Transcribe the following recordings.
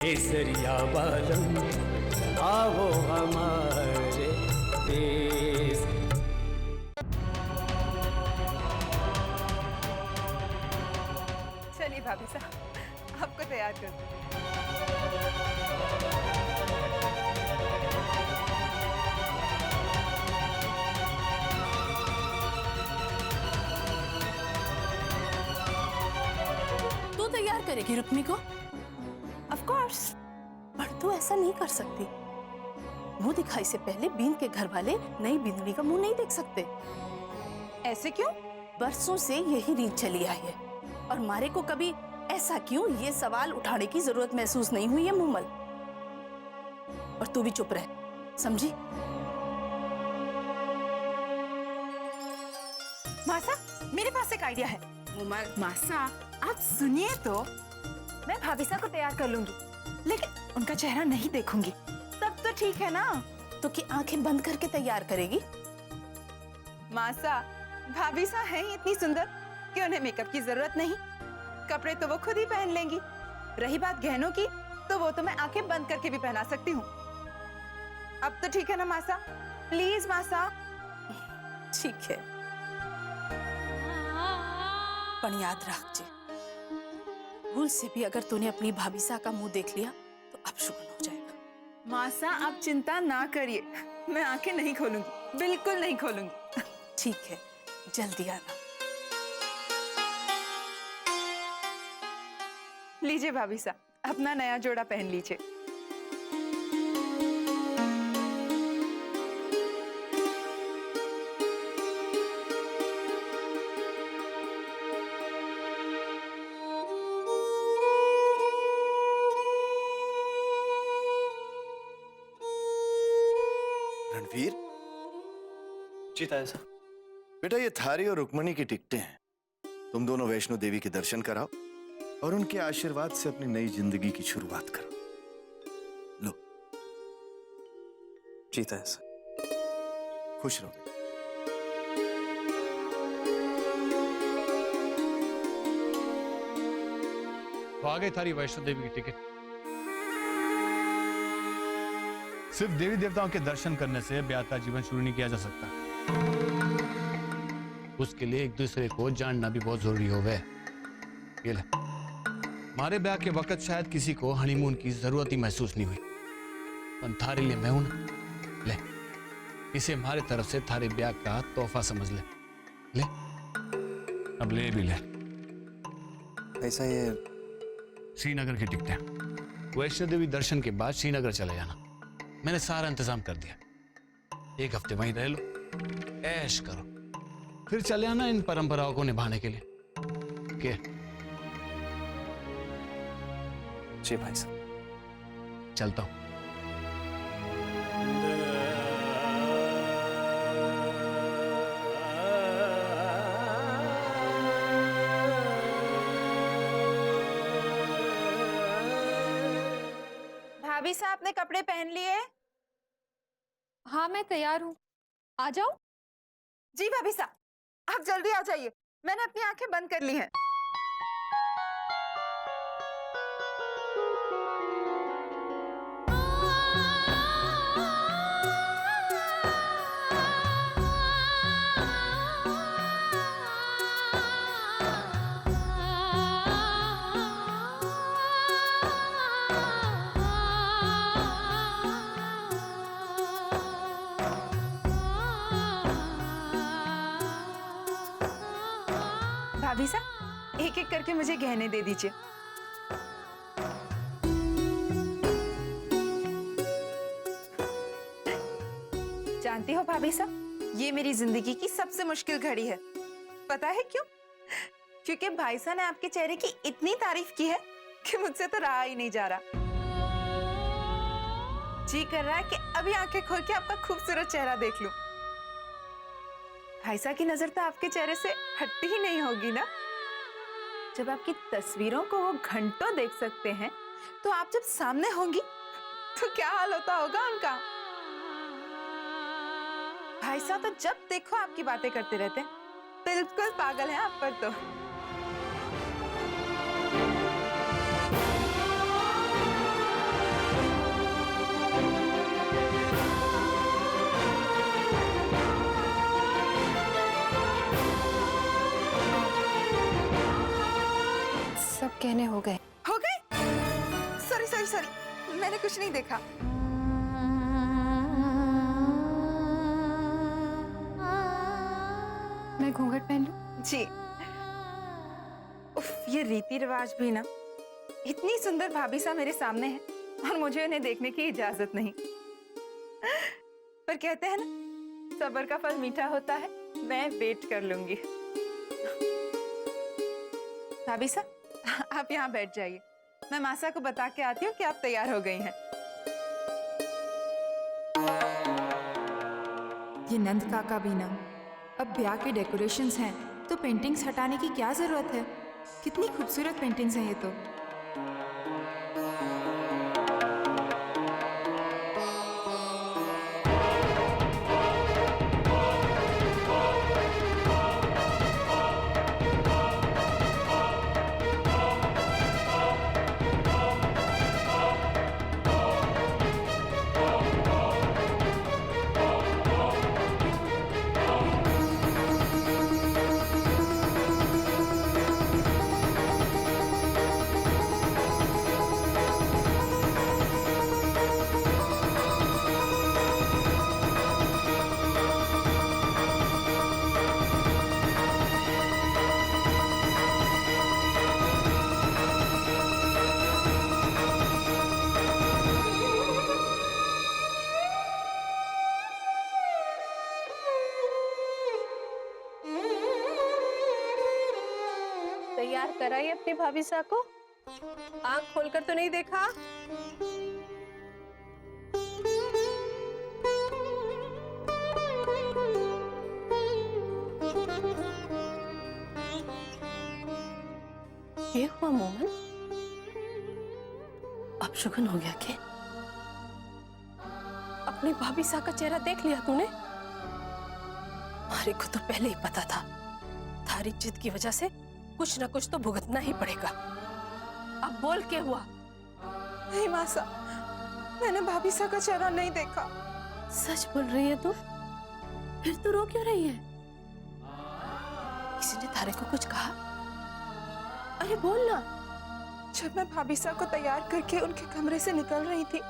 केसरिया बालम आओ हमारे देश। चलिए भाभी साहब, आपको तैयार कर दूं। तू तैयार करेगी रुक्मी को? Of course. पर तू ऐसा नहीं कर सकती। मुंह दिखाई से पहले बीन के घर वाले नई बिंदनी का मुंह नहीं देख सकते। ऐसे क्यों? बरसों से यही रीत चली आई है और मारे को कभी ऐसा क्यों, ये सवाल उठाने की जरूरत महसूस नहीं हुई है मुमल। और तू भी चुप रह, समझी? मासा, मेरे पास एक आइडिया है। मुमल, मासा, आप सुनिए तो। मैं भाभीसा को तैयार कर लूंगी, लेकिन उनका चेहरा नहीं देखूंगी। तब तो ठीक है ना? तो की आंखें बंद करके तैयार करेगी? मासा, भाभीसा है ही इतनी सुंदर कि उन्हें मेकअप की जरूरत नहीं। कपड़े तो वो खुद ही पहन लेंगी। रही बात गहनों की, तो वो तो मैं आंखें बंद करके भी पहना सकती हूँ। अब तो ठीक है ना मासा? प्लीज मासा। ठीक है, पर याद रख जी, भूल से भी अगर तूने अपनी भाभीसा का मुंह देख लिया तो अपशगुन हो जाएगा। मासा, आप चिंता ना करिए, मैं आंखें नहीं खोलूंगी, बिल्कुल नहीं खोलूंगी। ठीक है, जल्दी आना। लीजिए भाभीसा, अपना नया जोड़ा पहन लीजिए। रणवीर, जी ताया साहब। बेटा ये थारी और रुक्मणी की टिकटें हैं। तुम दोनों वैष्णो देवी के दर्शन कराओ और उनके आशीर्वाद से अपनी नई जिंदगी की शुरुआत करो। लो। जी ताया साहब। खुश रहो। तो आ गई थारी वैष्णो देवी की टिकट। सिर्फ देवी देवताओं के दर्शन करने से ब्याह का जीवन शुरू नहीं किया जा सकता। उसके लिए एक दूसरे को जानना भी बहुत जरूरी हो गए। ये ले, हमारे ब्याह के वक्त शायद किसी को हनीमून की जरूरत ही महसूस नहीं हुई, पर थारे लिए मैं हूं ना। ले, इसे हमारे तरफ से थारे ब्याह का तोहफा समझ ले। ले, अब ले भी ले। ऐसा ये श्रीनगर की टिकटें। वैष्णो देवी दर्शन के बाद श्रीनगर चले जाना। मैंने सारा इंतजाम कर दिया। एक हफ्ते वहीं रह लो, ऐश करो, फिर चले आना इन परंपराओं को निभाने के लिए। के? जी भाई साहब। चलता हूं। भाभीसा, आपने कपड़े पहन लिए? हाँ, मैं तैयार हूँ। आ जाओ। जी भाभीसा, आप जल्दी आ जाइए, मैंने अपनी आंखें बंद कर ली हैं। भाभीसा, एक एक करके मुझे गहने दे दीजिए। जानती हो भाभीसा, ये मेरी जिंदगी की सबसे मुश्किल घड़ी है। पता है क्यों? क्योंकि भाईसा ने आपके चेहरे की इतनी तारीफ की है कि मुझसे तो रहा ही नहीं जा रहा। जी कर रहा है कि अभी आंखें खोल के आपका खूबसूरत चेहरा देख लूं। भाईसा की नजर तो आपके चेहरे से हटती ही नहीं होगी ना। जब आपकी तस्वीरों को वो घंटों देख सकते हैं, तो आप जब सामने होंगी तो क्या हाल होता होगा उनका। भाईसा तो जब देखो आपकी बातें करते रहते हैं, बिल्कुल पागल हैं आप पर तो। गहने हो गए। हो गए? सॉरी सॉरी सॉरी, मैंने कुछ नहीं देखा। मैं घूंघट पहन लूं? जी। उफ, ये रीति रिवाज भी ना, इतनी सुंदर भाभी सा मेरे सामने है और मुझे इन्हें देखने की इजाजत नहीं। पर कहते हैं ना, सब्र का फल मीठा होता है। मैं वेट कर लूंगी। भाभी सा, आप यहाँ बैठ जाइए, मैं मासा को बता के आती हूँ कि आप तैयार हो गई हैं। ये नंद काका भी ना, अब ब्याह के डेकोरेशंस हैं तो पेंटिंग्स हटाने की क्या जरूरत है? कितनी खूबसूरत पेंटिंग्स हैं ये तो। तैयार कराई अपनी भाभी सा को? आंख खोलकर तो नहीं देखा? ये हुआ मोमन, अब शुगन हो गया क्या? अपनी भाभी सा का चेहरा देख लिया तूने? हमारे को तो पहले ही पता था, थारी जिद की वजह से कुछ ना कुछ तो भुगतना ही पड़ेगा। अब बोल क्या हुआ? नहीं मासा, मैंने भाभी सा का चेहरा नहीं देखा। सच बोल रही है तू? फिर तू रो क्यों रही है? किसी ने थारे को कुछ कहा? अरे बोल ना। जब मैं भाभी सा को तैयार करके उनके कमरे से निकल रही थी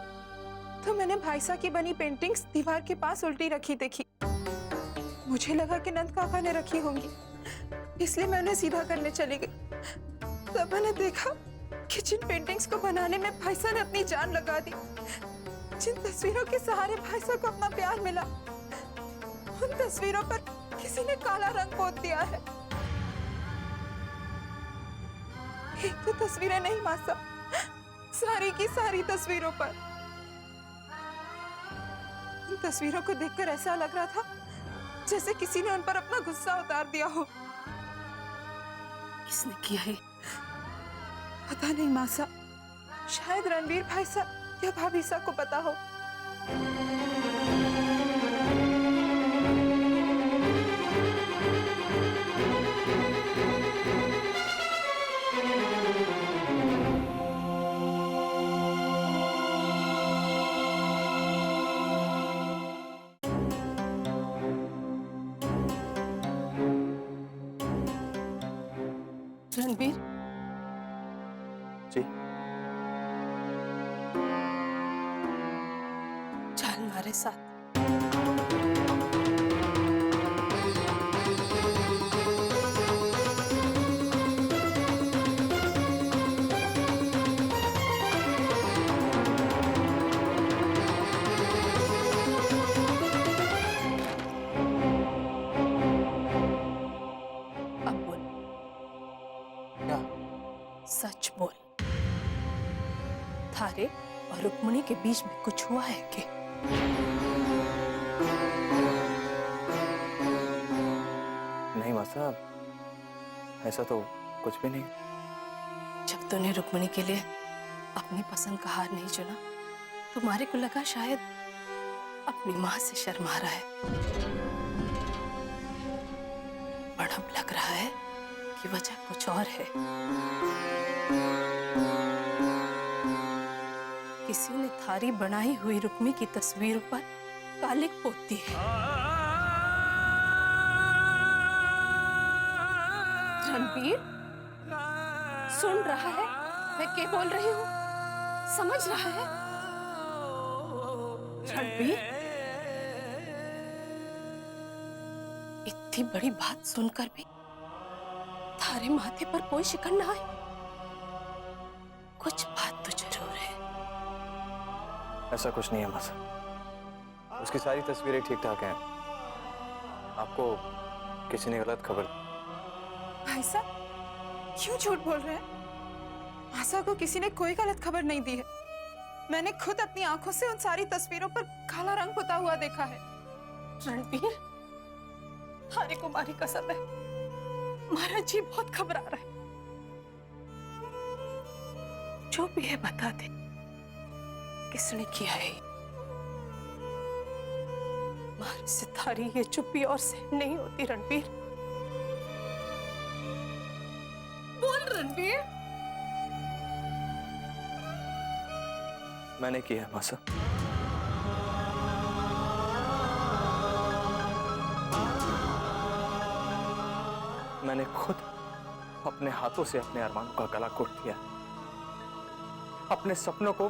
तो मैंने भाई सा की बनी पेंटिंग्स दीवार के पास उल्टी रखी देखी। मुझे लगा कि नंद काका ने रखी होंगी, इसलिए मैं उन्हें सीधा करने चली गई। तब मैंने देखा कि जिन पेंटिंग्स को बनाने में भाई सा ने अपनी जान लगा दी, जिन तस्वीरों के सहारे भाई सा को अपना प्यार मिला, उन तस्वीरों पर किसी ने काला रंग पोत दिया है। एक तो तस्वीरें नहीं मासा, सारी की सारी तस्वीरों पर। उन तस्वीरों को देखकर ऐसा लग रहा था जैसे किसी ने उन पर अपना गुस्सा उतार दिया हो। किसने किया है? पता नहीं मासा, शायद रणवीर भाई सा या भाभी सा को पता हो। रणबीर, जी चल हमारे साथ। अब बोल, क्या? सच बोल, थारे और रुक्मणी के बीच में कुछ हुआ है क्या? नहीं मासा, ऐसा तो कुछ भी नहीं। जब तूने रुक्मणी के लिए अपनी पसंद का हार नहीं चुना, तुम्हारे को लगा शायद अपनी माँ से शर्मा रहा है, पर अब लग रहा है कि वजह कुछ और है। किसी ने थारी बनाई हुई रुक्मी की तस्वीरों पर कालिक पोती है। रणबीर, सुन रहा है मैं क्या बोल रही हूँ? समझ रहा है? रणबीर, इतनी बड़ी बात सुनकर भी थारे माथे पर कोई शिकन ना आए। कुछ बात तो जरूर है। ऐसा कुछ नहीं है मासा, उसकी सारी तस्वीरें ठीक ठाक हैं। आपको किसी ने गलत खबर दी। भाई साहब क्यों झूठ बोल रहे हैं? आशा को किसी ने कोई गलत खबर नहीं दी है। मैंने खुद अपनी आंखों से उन सारी तस्वीरों पर काला रंग पुता हुआ देखा है। रणबीर, थारे को मारी कसम है, हमारा जी बहुत घबरा रहा है। जो भी है बता दे, किसने किया है? मार से थारी ये चुप्पी और सहन नहीं होती रणबीर। बोल रणबीर। मैंने किया है मासा। मैंने खुद अपने हाथों से अपने अरमानों का गला घोट दिया, अपने सपनों को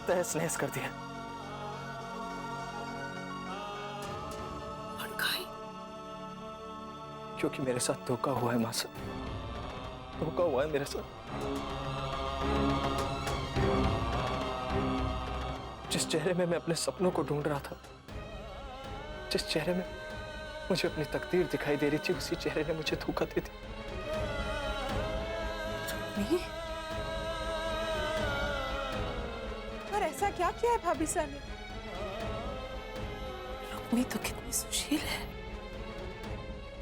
तहस नहस कर दिया। क्योंकि मेरे साथ धोखा हुआ है मासा, धोखा हुआ है मेरे साथ। जिस चेहरे में मैं अपने सपनों को ढूंढ रहा था, जिस चेहरे में मुझे अपनी तकदीर दिखाई दे रही थी, उसी चेहरे ने मुझे धोखा दे दिया। पर ऐसा क्या किया है भाभी साहब ने? रुक्मी तो कितनी सुशील है,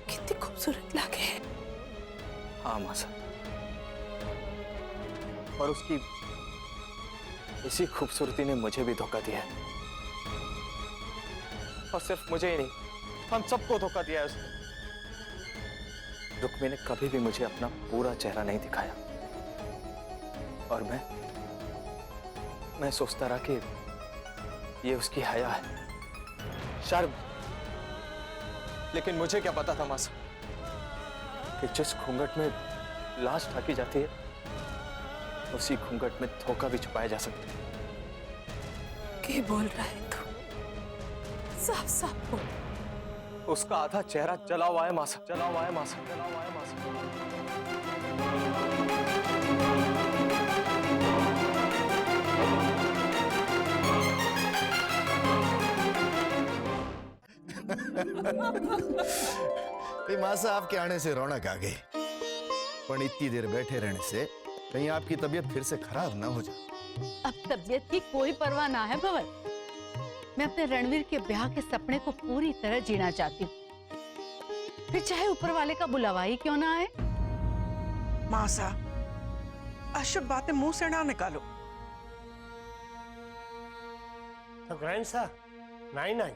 कितनी खूबसूरत लगे है। हाँ मासा, और उसकी इसी खूबसूरती ने मुझे भी धोखा दिया है। और सिर्फ मुझे ही नहीं, हम सबको धोखा दिया है उसने। रुक्मी ने कभी भी मुझे अपना पूरा चेहरा नहीं दिखाया, और मैं सोचता रहा कि ये उसकी हया है, शर्म। लेकिन मुझे क्या पता था मासा कि जिस घूंघट में लाश ढकी जाती है, उसी घूंघट में धोखा भी छुपाया जा सकता है। क्या बोल रहा है तू? साफ साफ बोल। उसका आधा चेहरा जला हुआ है मासा, जला हुआ है मासा, जला हुआ है मासा। भाई मासा, आपके आने से रौनक आ गई, पर इतनी देर बैठे रहने से कहीं आपकी तबीयत फिर से खराब ना हो जाए। अब तबीयत की कोई परवाह ना है भवन। मैं अपने रणवीर के ब्याह के सपने को पूरी तरह जीना चाहती हूँ, फिर चाहे ऊपर वाले का बुलावा ही क्यों ना आए। मासा, अशुभ बातें मुंह से ना निकालो। तो ग्रैंड सा नाइन आई,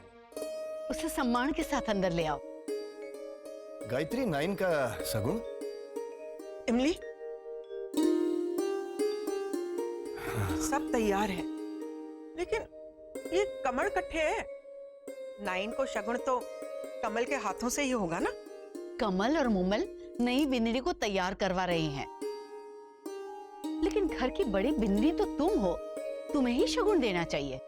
उसे सम्मान के साथ अंदर ले आओ। गायत्री, 9 का सगुन? इमली, सब तैयार है, लेकिन ये कमल कट्ठे है। 9 को शगुन तो कमल के हाथों से ही होगा ना। कमल और मुमल नई बिंदनी को तैयार करवा रहे हैं, लेकिन घर की बड़ी बिंदनी तो तुम हो, तुम्हें ही शगुन देना चाहिए।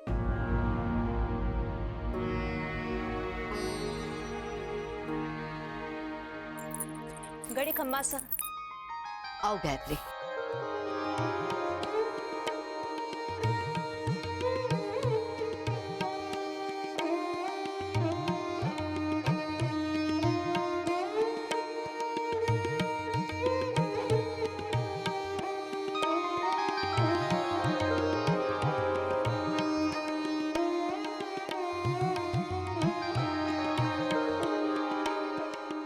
गड़ी खम्मा सा। आओ गायत्री।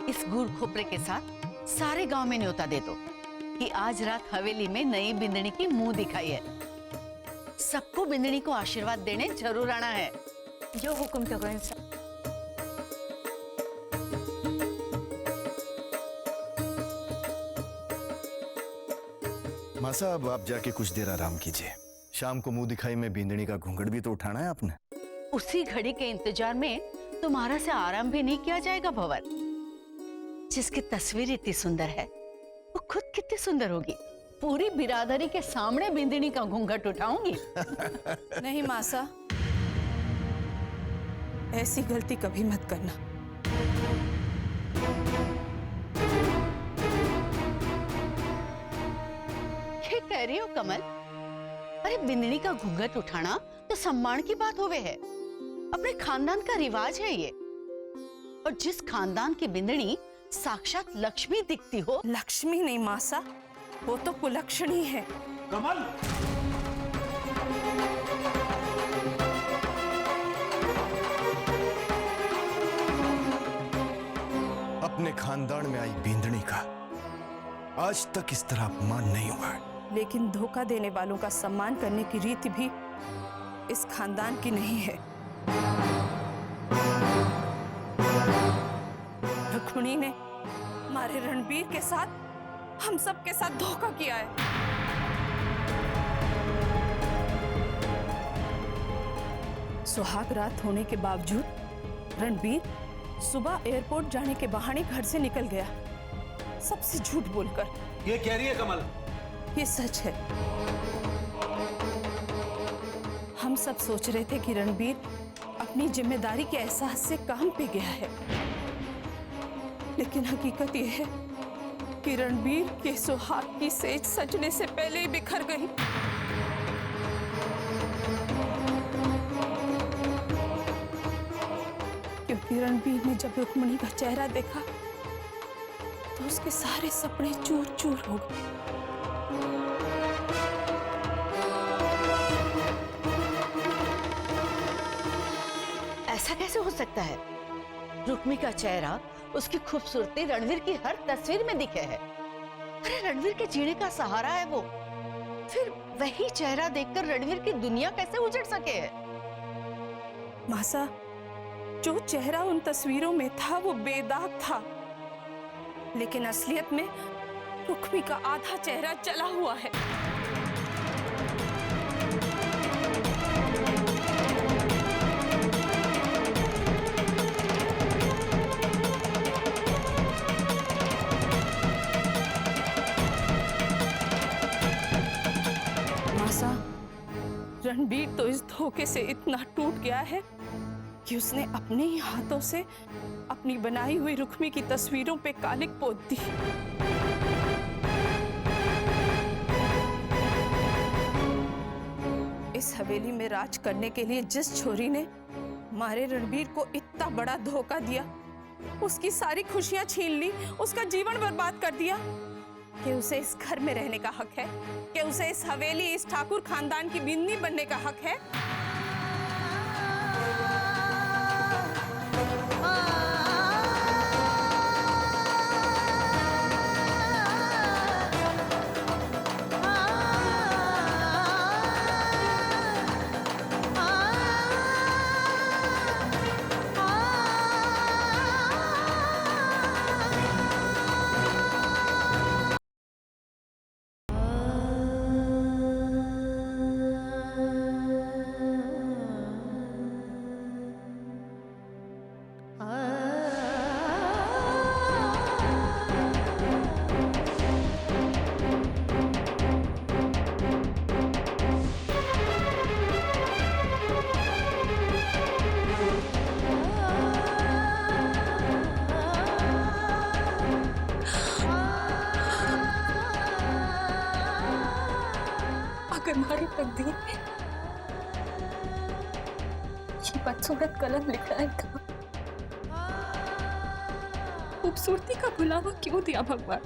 इस गुड़ खोपरे के साथ सारे गांव में न्योता दे दो कि आज रात हवेली में नई बिंदनी की मुंह दिखाई है। सबको बिंदनी को आशीर्वाद देने जरूर आना है। जो हुक्म तो ग्रैंड सा। मासा, अब आप जाके कुछ देर आराम कीजिए। शाम को मुंह दिखाई में बिंदनी का घूंघट भी तो उठाना है आपने। उसी घड़ी के इंतजार में तुम्हारा से आराम भी नहीं किया जाएगा भवर। जिसकी तस्वीर इतनी सुंदर है, वो खुद कितनी सुंदर होगी। पूरी बिरादरी के सामने बिंदिनी का घूंघट उठाऊंगी। नहीं मासा, ऐसी गलती कभी मत करना। क्या कह रही हो कमल? अरे बिंदिनी का घूंघट उठाना तो सम्मान की बात होवे है, अपने खानदान का रिवाज है ये। और जिस खानदान की बिंदिनी साक्षात लक्ष्मी दिखती हो। लक्ष्मी नहीं मासा, वो तो कुलक्षणी है। कमल, अपने खानदान में आई बींदनी का आज तक इस तरह अपमान नहीं हुआ है। लेकिन धोखा देने वालों का सम्मान करने की रीति भी इस खानदान की नहीं है। रुक्मिणी ने हमारे रणबीर के साथ, हम सब के साथ धोखा किया है। सुहाग रात होने के बावजूद रणबीर सुबह एयरपोर्ट जाने के बहाने घर से निकल गया, सबसे झूठ बोलकर। ये कह रही है कमल? ये सच है। हम सब सोच रहे थे कि रणबीर अपनी जिम्मेदारी के एहसास से काम पे गया है, लेकिन हकीकत यह है कि रणबीर के सुहाग की सेज सजने से पहले ही बिखर गई। क्योंकि रणबीर ने जब रुक्मिणी का चेहरा देखा तो उसके सारे सपने चूर चूर हो गए। ऐसा कैसे हो सकता है? रुक्मी का चेहरा, उसकी खूबसूरती रणवीर की हर तस्वीर में दिखे है। अरे रणवीर के जीने का सहारा है वो, फिर वही चेहरा देखकर रणवीर की दुनिया कैसे उजड़ सके है? मासा, जो चेहरा उन तस्वीरों में था वो बेदाग था, लेकिन असलियत में रुक्मी का आधा चेहरा जला हुआ है। मासा, रणबीर तो इस धोखे से इतना टूट गया है कि उसने अपने ही हाथों से अपनी बनाई हुई रुक्मी की तस्वीरों पे कालिक पोत दी। इस हवेली में राज करने के लिए जिस छोरी ने हमारे रणबीर को इतना बड़ा धोखा दिया, उसकी सारी खुशियां छीन ली, उसका जीवन बर्बाद कर दिया, कि उसे इस घर में रहने का हक है, कि उसे इस हवेली, इस ठाकुर खानदान की बिन्नी बनने का हक है। अगर हमारी तकदीर में ये बदसूरत कलम लिखा है था, खूबसूरती का बुलावा क्यों दिया भगवान?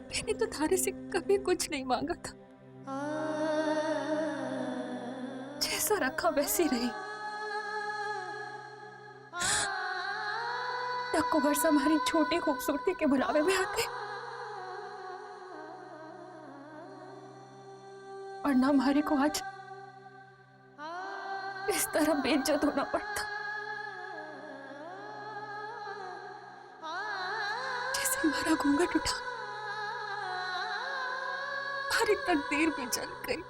मैंने तो थारे से कभी कुछ नहीं मांगा था, जैसा रखा वैसी रही। को वर्ष हमारी छोटी खूबसूरती के बुलावे में आते और ना हमारे को आज इस तरह बेइज्जत होना पड़ता, जैसे हमारा घूंघट उठा, हमारी तकदीर भी जल गई।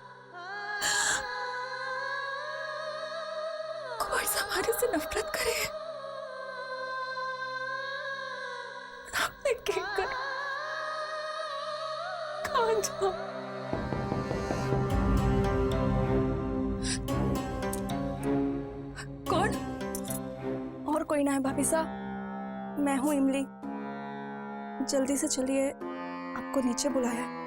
वर्ष हमारे से नफरत करे, आजा। कौन? और कोई ना है भाभी साहब, मैं हूँ इमली। जल्दी से चलिए, आपको नीचे बुलाया है।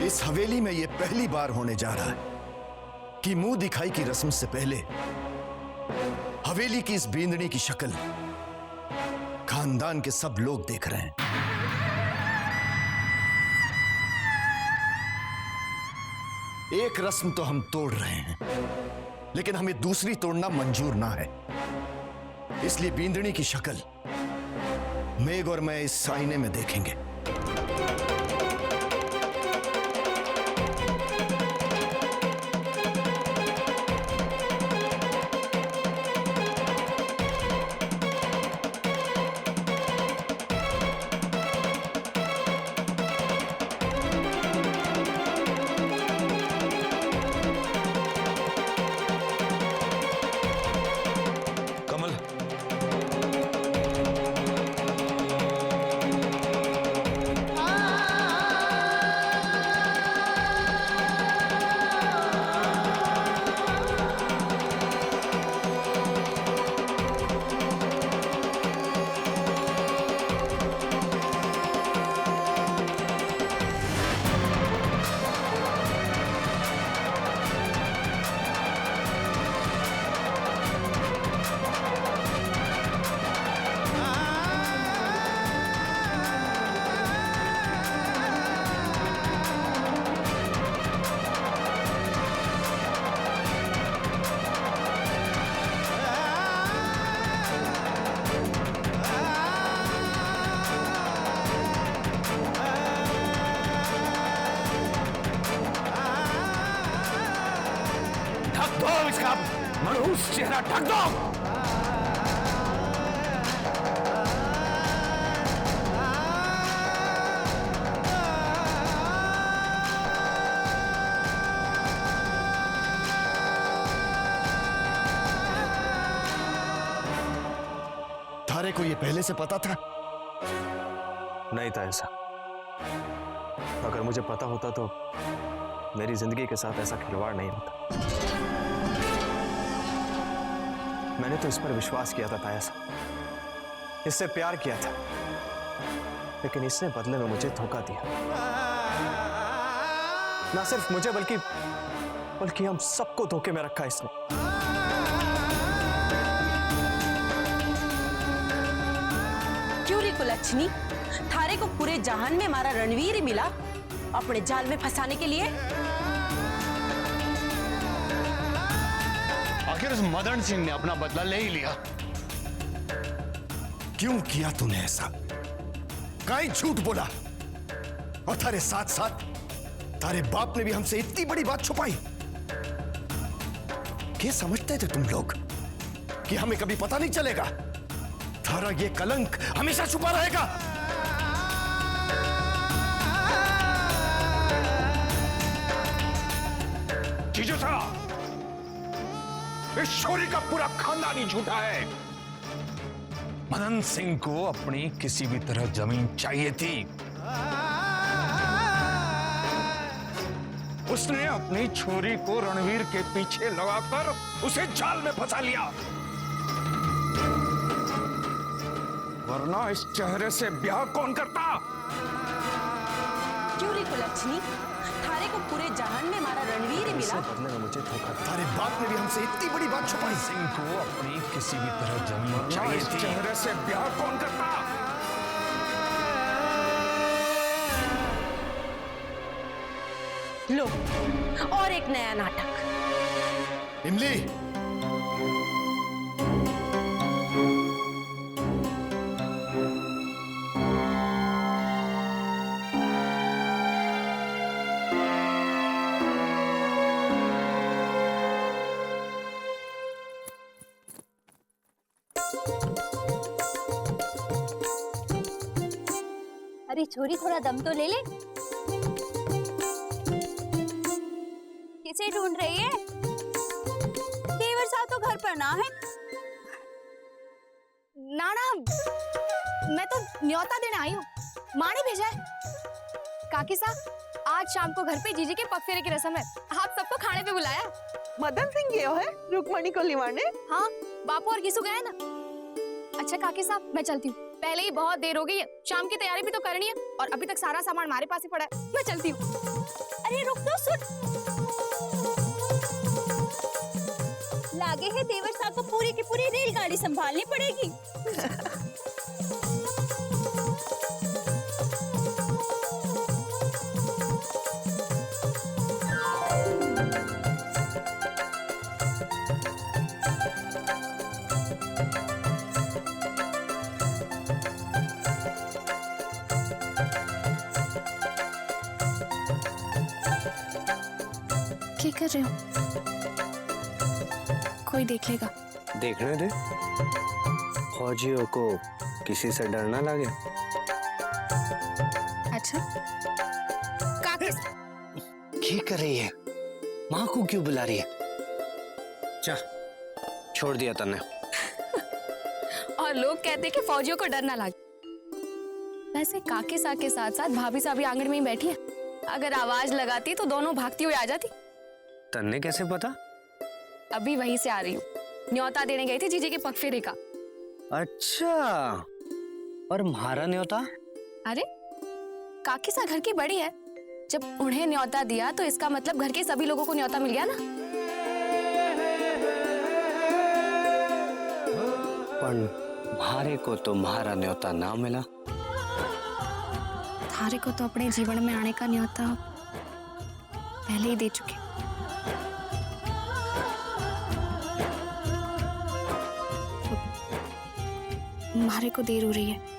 इस हवेली में यह पहली बार होने जा रहा है कि मुंह दिखाई की रस्म से पहले हवेली की इस बींदनी की शक्ल खानदान के सब लोग देख रहे हैं। एक रस्म तो हम तोड़ रहे हैं, लेकिन हमें दूसरी तोड़ना मंजूर ना है। इसलिए बींदनी की शक्ल मेघ और मैं इस आईने में देखेंगे। इसका मनहूस चेहरा ढक दो। थारे को ये पहले से पता था? नहीं था ऐसा। अगर मुझे पता होता तो मेरी जिंदगी के साथ ऐसा खिलवाड़ नहीं होता। मैंने तो इस पर विश्वास किया था ताया साहब, इससे प्यार किया था, लेकिन इसने बदले में मुझे धोखा दिया। ना सिर्फ मुझे बल्कि हम सबको धोखे में रखा इसने। क्यों रे कुलच्छनी, थारे को पूरे जहान में हमारा रणवीर ही मिला अपने जाल में फंसाने के लिए। आखिर उस मदन सिंह ने अपना बदला ले ही लिया। क्यों किया तूने ऐसा? काहे झूठ बोला? और थारे साथ साथ तारे बाप ने भी हमसे इतनी बड़ी बात छुपाई। क्या समझते थे तुम लोग कि हमें कभी पता नहीं चलेगा? थारा ये कलंक हमेशा छुपा रहेगा। जीजू साहब, इस छोरी का पूरा खानदान ही झूठा है। मदन सिंह को अपनी किसी भी तरह जमीन चाहिए थी। उसने अपनी छोरी को रणवीर के पीछे लगाकर उसे जाल में फंसा लिया, वरना इस चेहरे से ब्याह कौन करता? क्यों रे कुलच्छनी, थारे को पूरे जहान में हमारा रणवीर ही मिला। बदले में मुझे धोखा दिया। तारे बाप ने भी हमसे इतनी बड़ी बात छुपाई। सिंह को अपनी किसी भी तरह जमीन चाहिए थी, चेहरे से ब्याह कौन करता? लो, और एक नया नाटक। इमली, अरे छोरी थोड़ा दम तो ले ले। किसे ढूंढ रही है? देवर साहब तो घर पर ना है। ना ना, मैं तो न्योता देने आई हूँ, माँ ने भेजा है। काकी साहब, आज शाम को घर पे जीजी के पग फेरे की रस्म है, आप सबको खाने पे बुलाया। मदन सिंह गया है रुक्मणी को लिवाने। हाँ, बापू और गिसु गए ना। अच्छा काकी साहब, मैं चलती हूँ, पहले ही बहुत देर हो गई है, शाम की तैयारी भी तो करनी है और अभी तक सारा सामान हमारे पास ही पड़ा है। मैं चलती हूँ। अरे रुक तो, सुन। लागे है देवर साहब को पूरी की पूरी रेलगाड़ी संभालनी पड़ेगी। क्या कर रहे हो? कोई देखेगा। देखने दे, फौजियों को किसी से डर ना लगे। अच्छा, काकी क्या कर रही है? माँ को क्यों बुला रही है? चल, छोड़ दिया तन्ने। और लोग कहते हैं कि फौजियों को डर ना लगे। वैसे काके साहब के साथ साथ भाभी साहब भी आंगन में ही बैठी है, अगर आवाज लगाती तो दोनों भागती हुई आ जाती। तन्ने कैसे पता? अभी वहीं से आ रही हूँ, न्योता देने गई थी जीजी के पग फेरे का। अच्छा, और म्हारा न्योता? अरे काकी साहब घर की बड़ी है, जब उन्हें न्योता दिया तो इसका मतलब घर के सभी लोगों को न्योता मिल गया ना। पर म्हारे को तो म्हारा न्योता ना मिला। थारे को तो अपने जीवन में आने का न्योता पहले ही दे चुके। मारे को देर हो रही है।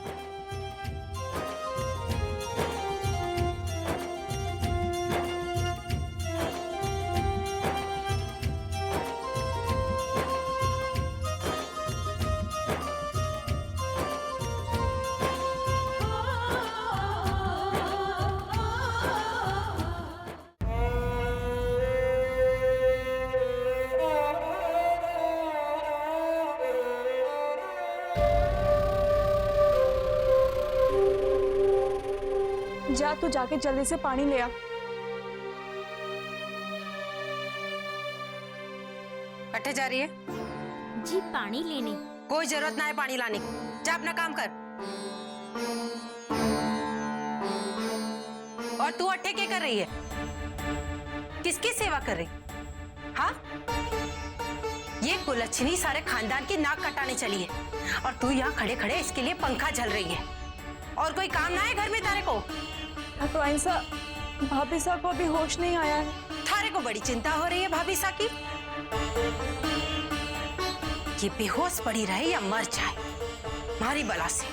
जा, तू जाके जल्दी से पानी ले आ। कट्ठे जा रही है? जी पानी लेने। कोई जरूरत ना है पानी लाने की, जा अपना काम कर। और तू अट्ठे क्या कर रही है? किसकी सेवा कर रही? हाँ, ये कुलच्छनी सारे खानदान की नाक कटाने चली है और तू यहाँ खड़े खड़े इसके लिए पंखा झल रही है। और कोई काम ना है घर में तारे को? तो ऐसा भाभी साहब को अभी होश नहीं आया है। थारे को बड़ी चिंता हो रही है भाभी सा की? ये बेहोश पड़ी रहे या मर जाए मारी बला से।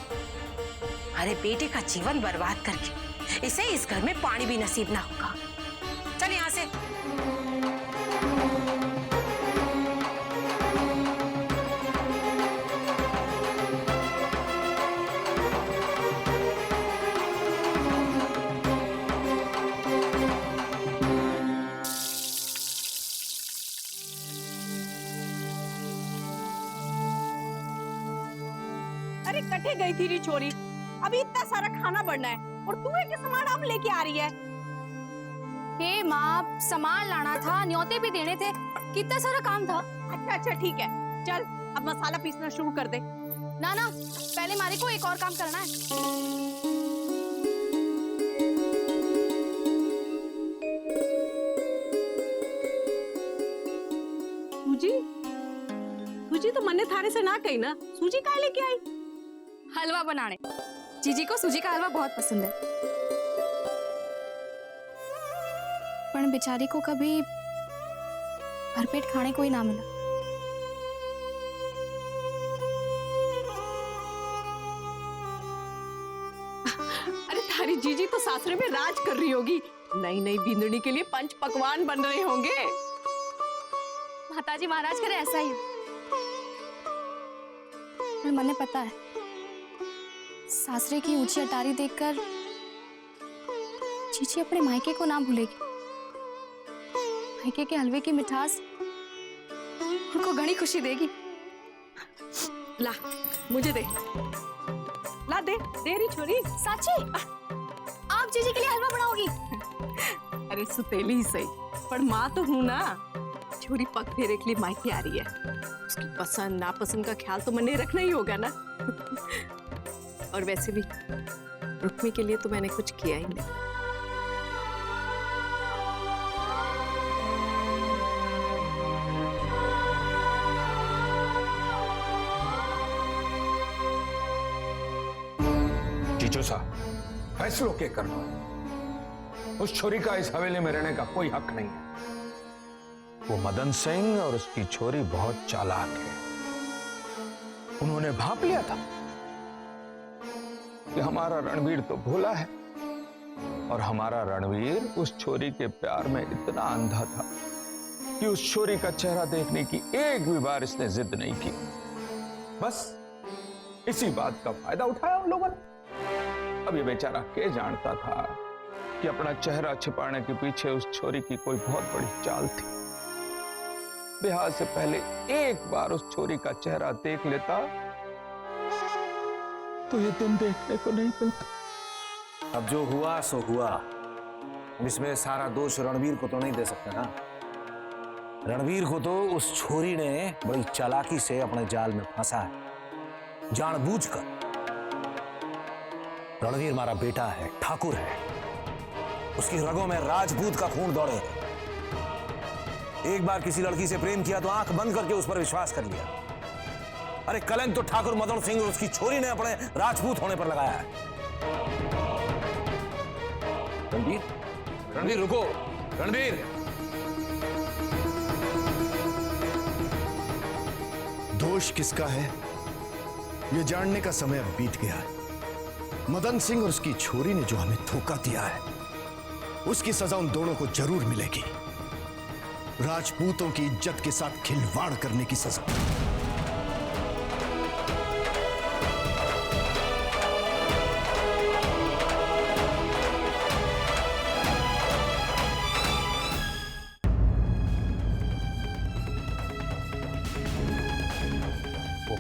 अरे बेटे का जीवन बर्बाद करके इसे इस घर में पानी भी नसीब ना होगा। चल यहाँ से। अरे कटे गई थी री छोरी, अभी इतना सारा खाना बनना है और तू एक सामान अब लेके आ रही है। हे माँ, सामान लाना था, न्योते भी देने थे, कितना सारा काम था। अच्छा अच्छा ठीक है, चल अब मसाला पीसना शुरू कर दे। ना ना, पहले मारे को एक और काम करना है। सूजी तो मन्ने थारे से ना कही ना, सूजी काहे लेके आई? हलवा बनाने। जीजी को सूजी का हलवा बहुत पसंद है, पर बेचारी को कभी भरपेट खाने को ही ना मिला। अरे थारी जीजी तो सासरे में राज कर रही होगी, नई नई बींदड़ी के लिए पंच पकवान बन रहे होंगे। माताजी महाराज करे ऐसा ही। पर मन्ने पता है, सासरे की ऊंची अटारी देखकर चीची अपने मायके को ना भूलेगी। मायके के हलवे की मिठास उनको घनी खुशी देगी। ला मुझे दे, ला दे रही छोरी। साची आप जीजी के लिए हलवा बनाओगी? अरे सुतेली ही सही, पर माँ तो हूं ना। छोरी पग फेरे के लिए मायके आ रही है, उसकी पसंद नापसंद का ख्याल तो मैंने रखना ही होगा ना। और वैसे भी रुक्मी के लिए तो मैंने कुछ किया ही नहीं। जीजू साहब, फैसलों के करना, उस छोरी का इस हवेली में रहने का कोई हक नहीं है। वो मदन सिंह और उसकी छोरी बहुत चालाक है। उन्होंने भांप लिया था कि हमारा रणवीर तो भोला है, और हमारा रणवीर उस छोरी के प्यार में इतना अंधा था कि उस छोरी का चेहरा देखने की एक भी बार इसने जिद नहीं की। बस इसी बात का फायदा उठाया उन लोगों ने। अब ये बेचारा के जानता था कि अपना चेहरा छिपाने के पीछे उस छोरी की कोई बहुत बड़ी चाल थी। ब्याह से पहले एक बार उस छोरी का चेहरा देख लेता तो ये दिन देखने को नहीं मिलता। अब जो हुआ सो हुआ, इसमें सारा दोष रणवीर को तो नहीं दे सकते ना। रणवीर को तो उस छोरी ने बड़ी चालाकी से अपने जाल में फंसा है, जानबूझकर। रणवीर हमारा बेटा है, ठाकुर है, उसकी रगों में राजपूत का खून दौड़े। एक बार किसी लड़की से प्रेम किया तो आंख बंद करके उस पर विश्वास कर लिया। अरे कलंक तो ठाकुर मदन सिंह और उसकी छोरी ने अपने राजपूत होने पर लगाया है। रणवीर, रणवीर रुको, रणवीर। दोष किसका है यह जानने का समय अब बीत गया है। मदन सिंह और उसकी छोरी ने जो हमें धोखा दिया है, उसकी सजा उन दोनों को जरूर मिलेगी। राजपूतों की इज्जत के साथ खिलवाड़ करने की सजा।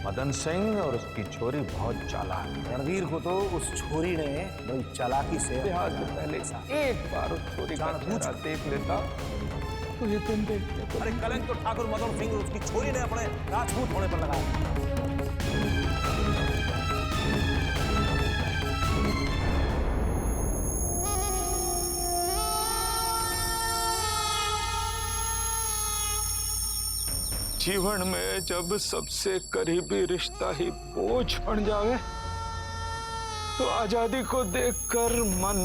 मदन सिंह और उसकी छोरी बहुत चालाक है। रणवीर को तो उस छोरी ने बड़ी चालाकी से ब्याह से पहले एक बार उस छोरी का चेहरा देख लेता तो ये दिन देखने को। अरे कलंक तो ठाकुर मदन सिंह और उसकी छोरी ने अपने राजपूत होने पर लगाया। जीवन में जब सबसे करीबी रिश्ता ही बोझ बन जावे तो आजादी को देखकर मन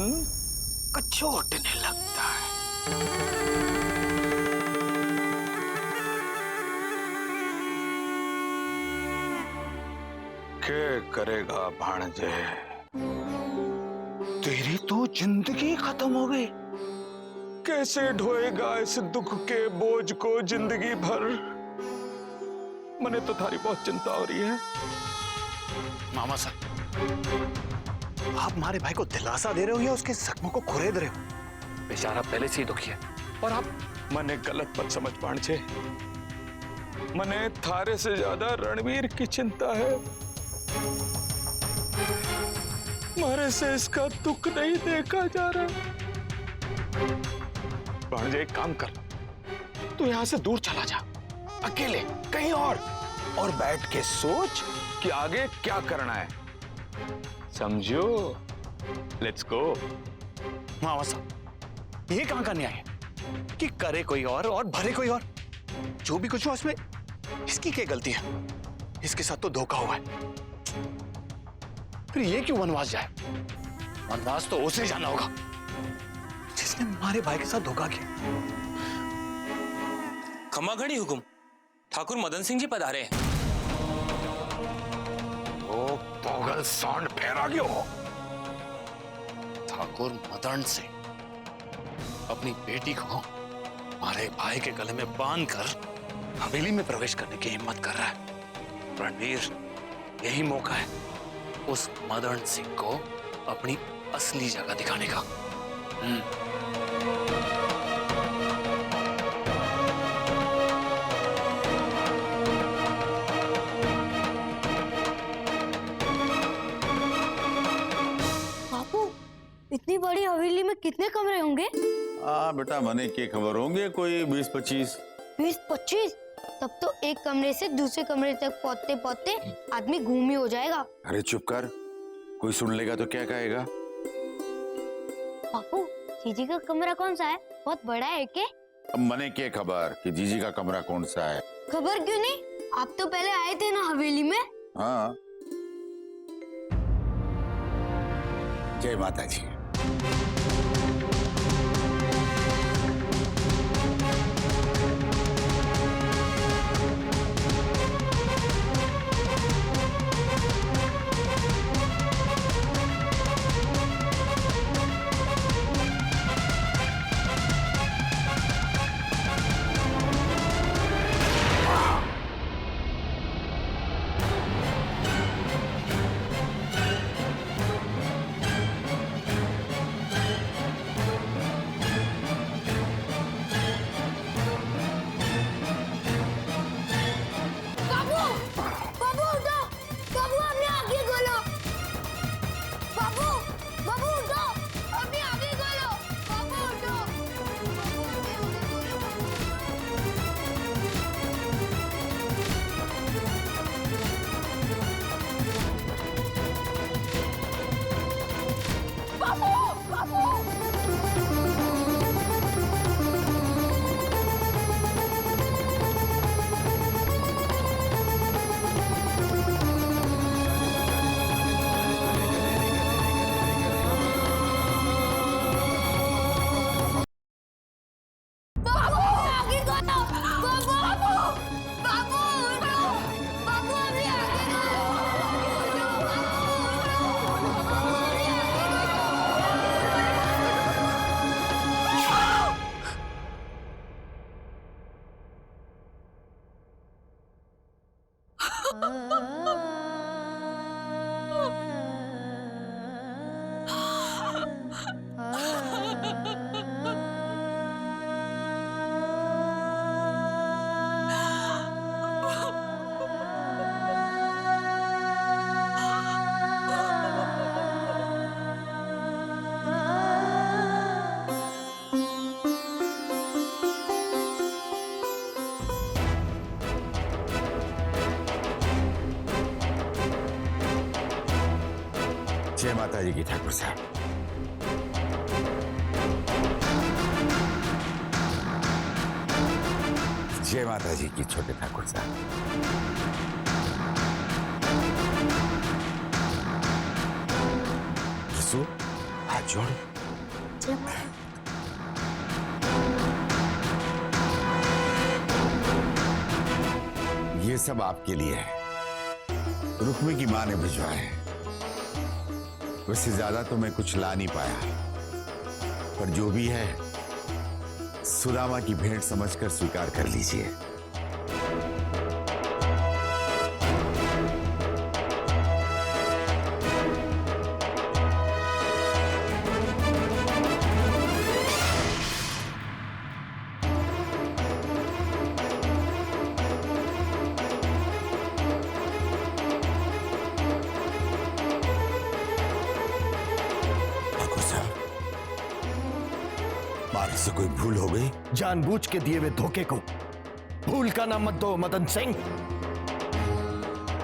कचोटने लगता है। क्या करेगा भाणजे, तेरी तो जिंदगी खत्म हो गई। कैसे ढोएगा इस दुख के बोझ को जिंदगी भर। मने तो थारी बहुत चिंता हो रही है। मामा साहब, आप हमारे भाई को दिलासा दे रहे हो या उसके जख्मों को खुरेद रहे हो? बेचारा पहले से ही दुखी है। और आप मने गलत मत समझ पांचे, मने थारे से ज्यादा रणवीर की चिंता है। मारे से इसका दुख नहीं देखा जा रहा। भांजे एक काम कर, तू यहां से दूर चला जा, अकेले कहीं और बैठ के सोच कि आगे क्या करना है। समझो? Let's go. मामा साहब, ये कहां का न्याय है कि करे कोई और भरे कोई और? जो भी कुछ हुआ उसमें इसकी क्या गलती है? इसके साथ तो धोखा हुआ है, फिर ये क्यों वनवास जाए? वनवास तो उसे जाना होगा जिसने हमारे भाई के साथ धोखा किया। खमा घड़ी हुकुम, ठाकुर मदन सिंह जी पधारे हैं। ओ पोगल सांड फेरा गयो। ठाकुर मदन सिंह अपनी बेटी को हमारे भाई के गले में बांधकर हवेली में प्रवेश करने की हिम्मत कर रहा है। रणवीर, यही मौका है उस मदन सिंह को अपनी असली जगह दिखाने का। बापू, इतनी बड़ी हवेली में कितने कमरे होंगे? बेटा मने की खबर होंगे कोई 20-25। 20-25? तब तो एक कमरे से दूसरे कमरे तक पहुंचते पहुंचते आदमी घूम ही हो जाएगा। अरे चुप कर, कोई सुन लेगा तो क्या कहेगा? बापू, जीजी का कमरा कौन सा है? बहुत बड़ा है क्या? अब मने की खबर कि जीजी का कमरा कौन सा है? खबर क्यों नहीं? आप तो पहले आए थे ना हवेली में। हाँ। जय माता जी। जय माता जी की ठाकुर साहब। जय माता जी की छोटे ठाकुर साहब। रसू, हाथ जोड़। ये सब आपके लिए है, रुक्मी की माँ ने भिजवाए हैं। उससे ज्यादा तो मैं कुछ ला नहीं पाया, पर जो भी है सुदामा की भेंट समझकर स्वीकार कर लीजिए। मारे से कोई भूल हो गई? जानबूझ के दिए हुए धोखे को भूल का नाम मत दो मदन सिंह।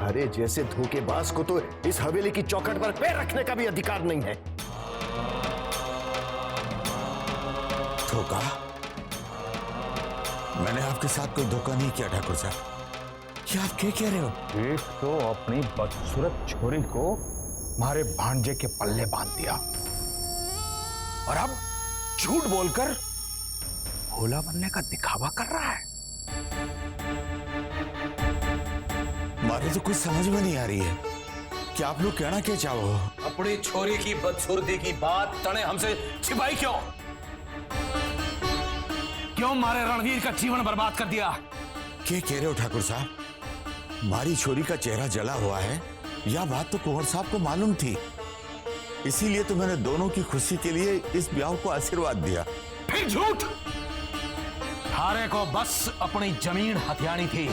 अरे जैसे धोखेबाज को तो इस हवेली की चौखट पर पैर रखने का भी अधिकार नहीं है। धोखा? मैंने आपके साथ कोई धोखा नहीं किया ठाकुर साहब। क्या आप क्या कह रहे हो? एक तो अपनी बदसूरत छोरी को हमारे भांजे के पल्ले बांध दिया, और अब झूठ बोलकर भोला बनने का दिखावा कर रहा है। मारे तो कुछ समझ में नहीं आ रही है कि आप लोग कहना क्या चाहो? अपनी छोरी की बदसूरती की बात तने हमसे छिपाई क्यों? क्यों मारे रणवीर का जीवन बर्बाद कर दिया? क्या कह रहे हो ठाकुर साहब? हमारी छोरी का चेहरा जला हुआ है, यह बात तो कुंवर साहब को मालूम थी, इसीलिए तो मैंने दोनों की खुशी के लिए इस ब्याह को आशीर्वाद दिया। फिर झूठ। थारे को बस अपनी जमीन हथियानी थी।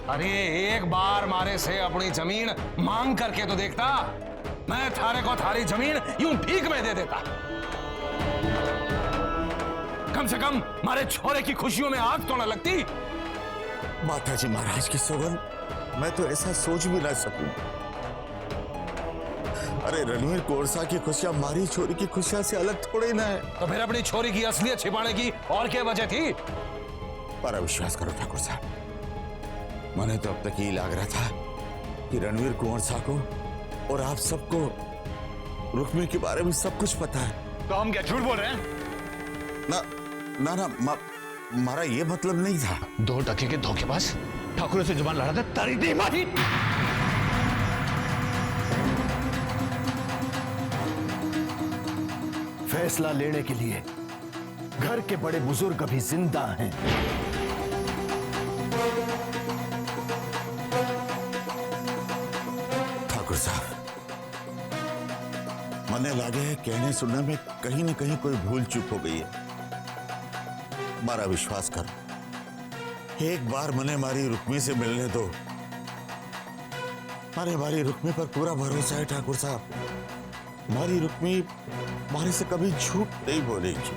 अरे एक बार मारे से अपनी जमीन मांग करके तो देखता, मैं थारे को थारी जमीन यूं भीख में दे देता। कम से कम मारे छोरे की खुशियों में आग तो न लगती। माताजी महाराज की सौगंध, मैं तो ऐसा सोच भी ना सकूं। अरे रणवीर कोरसा की खुशियां मारी छोरी की खुशियां से अलग थोड़े ना है। तो फिर अपनी छोरी की असलियत छिपाने की और क्या वजह थी? पर विश्वास करो ठाकुर साहब, मैंने तो अब तक यही लग रहा था कि रणवीर कुंवर साहब को और आप सबको रुक्मी के बारे में सब कुछ पता है। तो हम क्या झूठ बोल रहे हैं? ना हमारा ये मतलब नहीं था। 2 टके के धोखेबाज ठाकुर से जुबान लड़ा था, तारी नहीं मारी। फैसला लेने के लिए घर के बड़े बुजुर्ग अभी जिंदा हैं। ठाकुर साहब, मने लागे है कहने सुनने में कहीं न कहीं कोई भूल चूक हो गई है। मारा विश्वास कर, एक बार मने मारी रुक्मी से मिलने दो। मारी रुक्मी पर पूरा भरोसा है ठाकुर साहब। मारी रुक्मी मारे से कभी झूठ नहीं बोलेगी।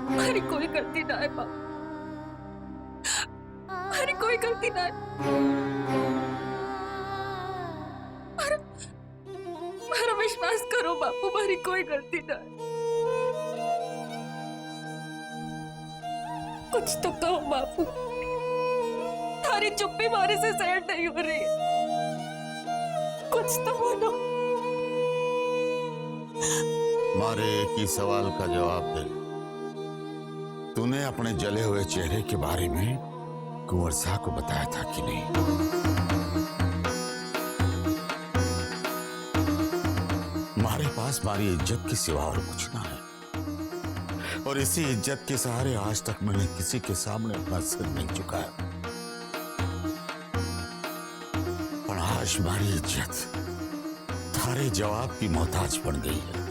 हमारी कोई गलती ना है बाबू, हमारी कोई गलती ना है। हमारा विश्वास करो बापू, हमारी कोई गलती ना है। कुछ तो कहो बापू, थारी चुप्पी मारे से सहन नहीं हो रही है। कुछ तो बोलो। मारे एक ही सवाल का जवाब दे। तूने अपने जले हुए चेहरे के बारे में कुंवर साहब को बताया था कि नहीं? हमारे पास हमारी इज्जत की सिवा और कुछ ना है, और इसी इज्जत के सहारे आज तक मैंने किसी के सामने अपना सिर नहीं झुकाया। पर आज हमारी इज्जत थारे जवाब की मोहताज बन गई है।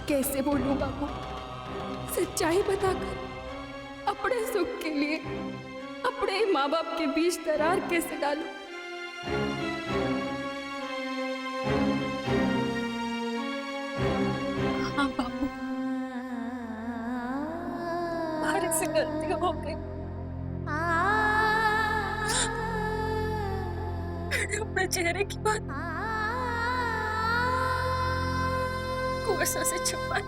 कैसे बोलूं बाबू, सच्चाई बताकर अपने सुख के लिए अपने माँ बाप के बीच दरार कैसे डालूं? हाँ बाबू, हमारे से गलती हो गई। अपने चेहरे की बात कुंवर से छुपाई।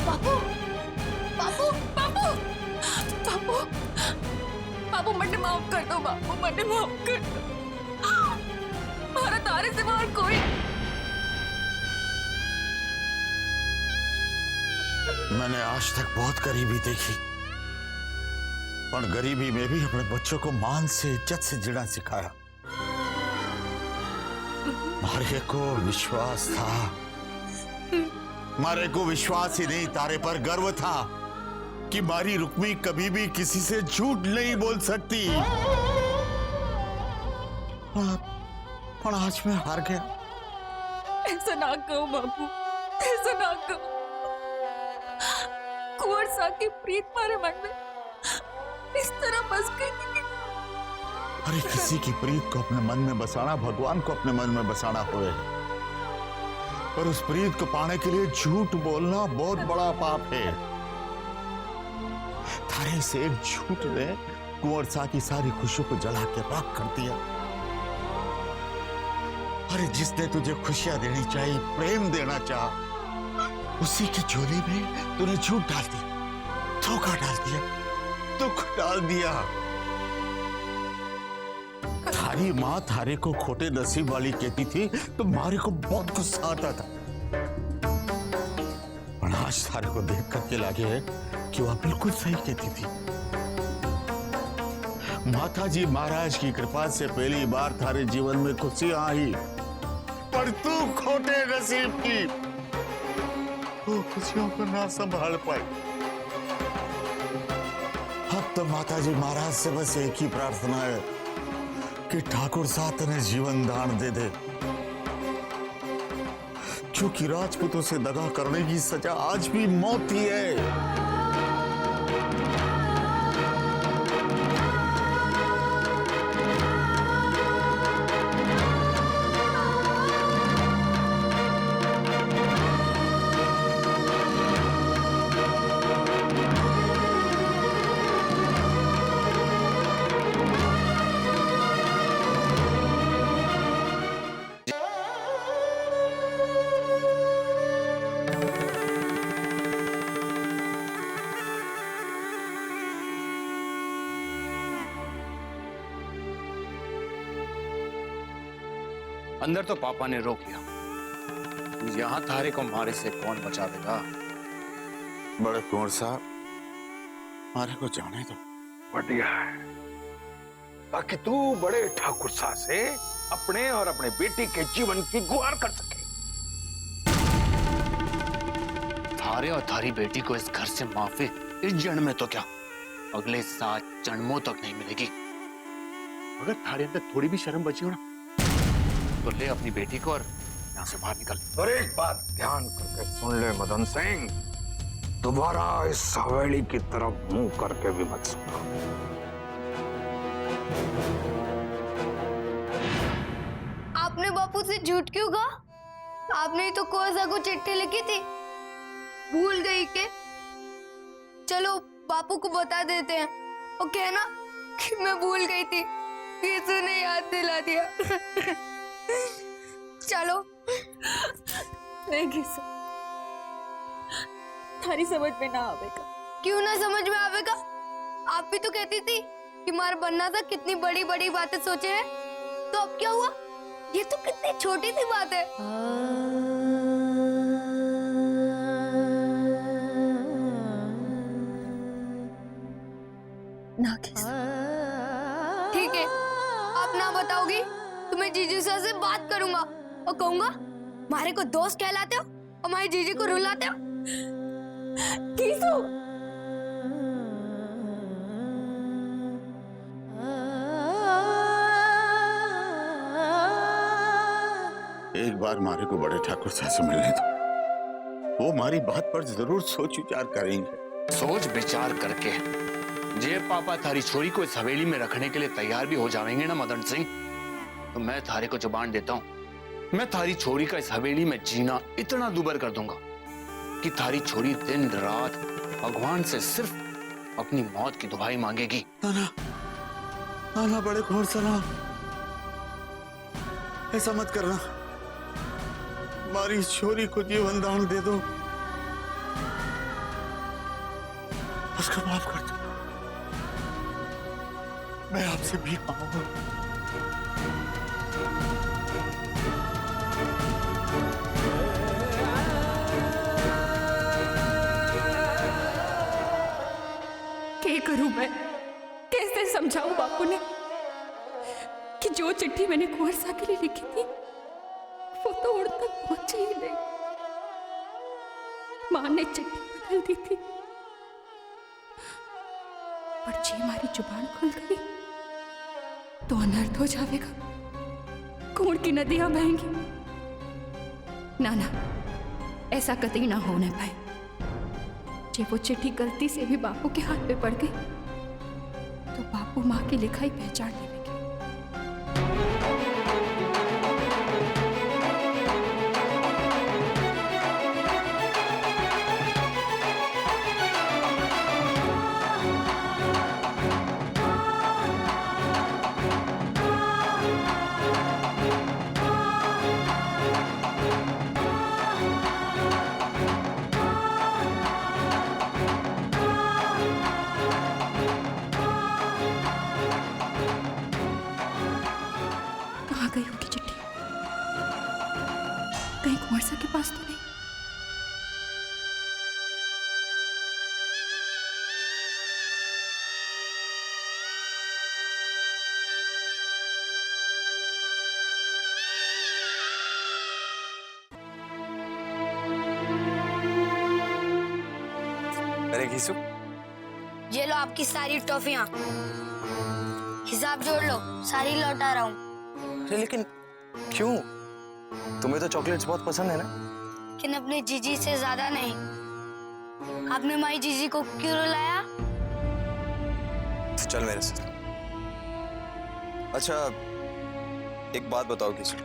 बाबू बाबू बाबू बाबू बाबू, मन्ने माफ कर दो बाबू, मन्ने माफ कर दो। हमारा तारे से बाहर कोई। मैंने आज तक बहुत गरीबी देखी, पर गरीबी में भी अपने बच्चों को मान से इज्जत से जीना सिखाया। मारे को विश्वास था, मारे को विश्वास ही नहीं तारे पर गर्व था कि मारी रुक्मी कभी भी किसी से झूठ नहीं बोल सकती। पर आज मैं हार गया। ऐसा ना कहो बाबू, ऐसा ना कहो। कुंवर साहब की प्रीत मारे मन में इस तरह बस गई थी। अरे किसी की प्रीत को अपने मन में बसाना भगवान को अपने मन में बसाना होए। पर उस प्रीत को पाने के लिए झूठ बोलना बहुत बड़ा पाप है। थारे से एक झूठ ने कुंवर सा की सारी खुशियों को जला के राख कर दिया। अरे जिसने तुझे खुशियां देनी चाहिए, प्रेम देना चाहा, उसी की झोली में तूने झूठ डाल दी, धोखा डाल दिया, दुख डाल दिया। थारी माँ थारे को खोटे नसीब वाली कहती थी तो मारे को बहुत गुस्सा आता था, पर आज थारे को देख करके लगे है कि वह बिल्कुल सही कहती थी। माता जी महाराज की कृपा से पहली बार थारे जीवन में खुशियां आई, पर तू खोटे नसीब की वो खुशियों को ना संभाल पाई। अब तो माता जी महाराज से बस एक ही प्रार्थना है कि ठाकुर साहब ने जीवन दान दे दे, क्योंकि राजपूतों से दगा करने की सजा आज भी मौत ही है। अंदर तो पापा ने रोक लिया, यहां थारे को मारे से कौन बचावेगा? बड़े कुंवर साहब, मारे को जाने दो। बढ़िया है, ताकि तू बड़े ठाकुर साहब से अपने और अपने बेटी के जीवन की गुहार कर सके। थारे और थारी बेटी को इस घर से माफी इस जन्म में तो क्या, अगले 7 जन्मों तक नहीं मिलेगी। अगर थारे अंदर थोड़ी भी शर्म बची हो ना, तो ले अपनी बेटी को और यहां से बाहर निकल। और एक बात ध्यान करके सुन ले मदन सिंह, दोबारा इस हवेली की तरफ मुंह करके भी मत सुना। आपने बापू से झूठ क्यों कहा? आपने ही तो कोसा को चिट्ठी लिखी थी, भूल गई के? चलो बापू को बता देते हैं और कहना कि मैं भूल गई थी, यीशु ने याद दिला दिया। चलो। नहीं किसु, थारी समझ में ना आवेगा। क्यों ना समझ में आवेगा? आप भी तो कहती थी कि मार बनना था, कितनी बड़ी बड़ी बातें सोचे हैं, तो अब क्या हुआ? ये तो कितनी छोटी सी बात है। ना किसु। ठीक है, आप ना बताओगी तो मैं जीजू सर से बात करूंगा और कहूंगा मारे को दोस्त कहलाते हो और हमारे जीजू को रुलाते हो। किसु, एक बार मारे को बड़े ठाकुर साहब से मिलने दो, वो हमारी बात पर जरूर सोच विचार करेंगे। सोच विचार करके जे पापा थारी छोरी को इस हवेली में रखने के लिए तैयार भी हो जाएंगे ना मदन सिंह, तो मैं थारे को जुबान देता हूँ, मैं थारी छोरी का इस हवेली में जीना इतना दुबर कर दूंगा कि थारी छोरी दिन रात भगवान से सिर्फ अपनी मौत की दुहाई मांगेगी। नाना बड़े कुंवर साहब, ऐसा मत करना, हमारी छोरी को जीवन दान दे दो, उसको माफ कर दो। मैं आपसे भीख मांगूंगा। क्या करूं मैं? कैसे समझाऊं बापू ने कि जो चिट्ठी मैंने कुंवर साहब के लिए लिखी थी वो तो उड़ तक पहुंची ही नहीं। मां ने चिट्ठी बदल दी थी, पर जी हमारी जुबान खुल गई तो अनर्थ हो जाएगा, खून की नदियां बहेंगी। ना ना, ऐसा कतई ना होने पाए। जब वो चिट्ठी गलती से भी बापू के हाथ पे पड़ गई तो बापू माँ की लिखाई पहचान लेंगे। है घीसू? ये लो आपकी सारी टॉफियां, हिसाब जोड़ लो, सारी लौटा रहा हूँ। अरे लेकिन क्यों? तुम्हें तो चॉकलेट्स बहुत पसंद है ना? लेकिन अपने जीजी से ज्यादा नहीं। आपने माई जीजी को क्यों रुलाया? तो चल मेरे साथ। अच्छा एक बात बताओ घीसू,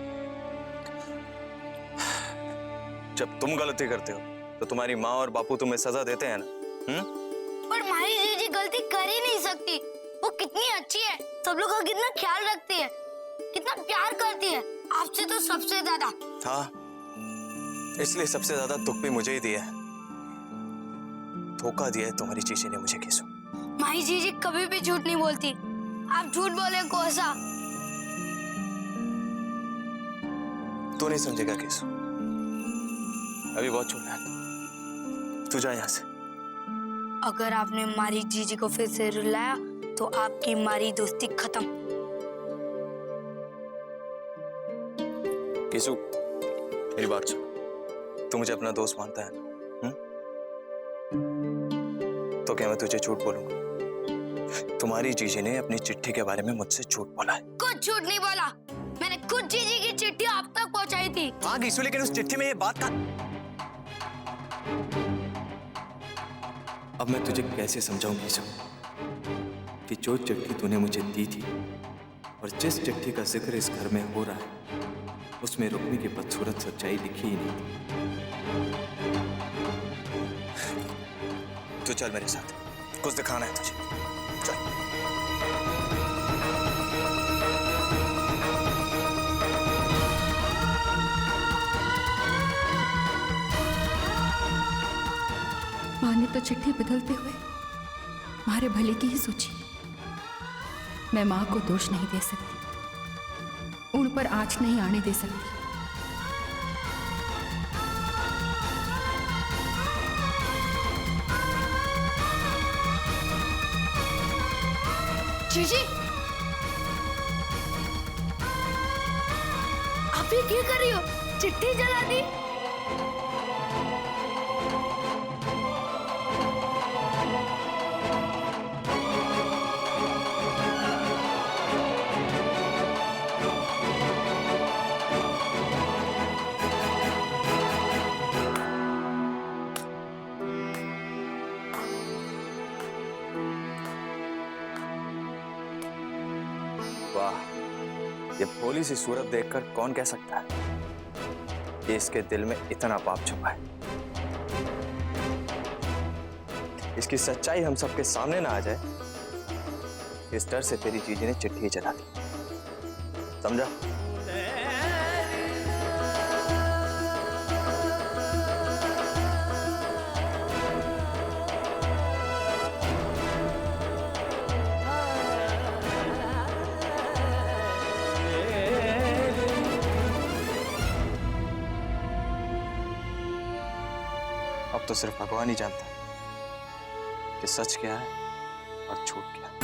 जब तुम गलती करते हो तो तुम्हारी माँ और बापू तुम्हें सजा देते हैं ना? पर माई जीजी गलती कर ही नहीं सकती। वो कितनी अच्छी है, सब लोगों का कितना ख्याल रखती है, कितना प्यार करती है, आपसे तो सबसे ज्यादा। हाँ, इसलिए सबसे ज्यादा दुख भी मुझे ही दिया है। धोखा दिया है तुम्हारी जीजी ने मुझे घीसू। माई जीजी कभी भी झूठ नहीं बोलती। आप झूठ बोले कोसा। तू नहीं समझेगा घीसू, अभी बहुत छोटा है। तू जा यहाँ से। अगर आपने मारी जीजी को फिर से रुलाया तो आपकी मारी दोस्ती खत्म। घीसू मेरी बात सुन, तू मुझे अपना दोस्त मानता है ना? तो क्या मैं तुझे झूठ बोलूंगा? तुम्हारी जीजी ने अपनी चिट्ठी के बारे में मुझसे झूठ बोला है। कुछ झूठ नहीं बोला, मैंने खुद जीजी की चिट्ठी आप तक पहुंचाई थी। हाँ घीसू, लेकिन उस चिट्ठी में ये बात का। अब मैं तुझे कैसे समझाऊं घीसू कि जो चिट्ठी तूने मुझे दी थी और जिस चिट्ठी का जिक्र इस घर में हो रहा है उसमें रुक्मी की बदसूरत सच्चाई लिखी ही नहीं थी। तो चल मेरे साथ, कुछ दिखाना है तुझे। चल। माँ ने तो चिट्ठी बदलते हुए हमारे भले की ही सोची। मैं माँ को दोष नहीं दे सकती, उन पर आँच नहीं आने दे सकती। जीजी, आप ये क्या कर रही हो? चिट्ठी जला दी। वाह, ये भोली सी सूरत देखकर कौन कह सकता है कि इसके दिल में इतना पाप छुपा है। इसकी सच्चाई हम सबके सामने ना आ जाए, इस डर से तेरी जीजी ने चिट्ठी जला दी। समझा? अब तो सिर्फ भगवान ही जानता है कि सच क्या है और झूठ क्या है।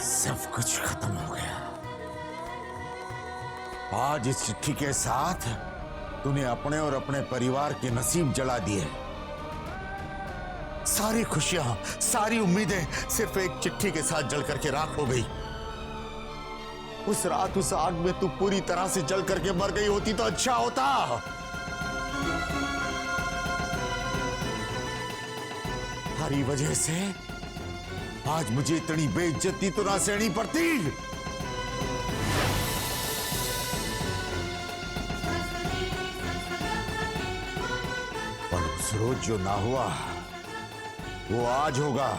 सब कुछ खत्म हो गया। आज इस चिट्ठी के साथ तूने अपने और अपने परिवार के नसीब जला दिए। सारी खुशियां, सारी उम्मीदें सिर्फ एक चिट्ठी के साथ जल करके राख हो गई। उस रात उस आग में तू पूरी तरह से जल करके मर गई होती तो अच्छा होता। हमारी वजह से आज मुझे इतनी बेइज्जती तो ना सहनी पड़ती। पर उस रोज जो ना हुआ वो आज होगा।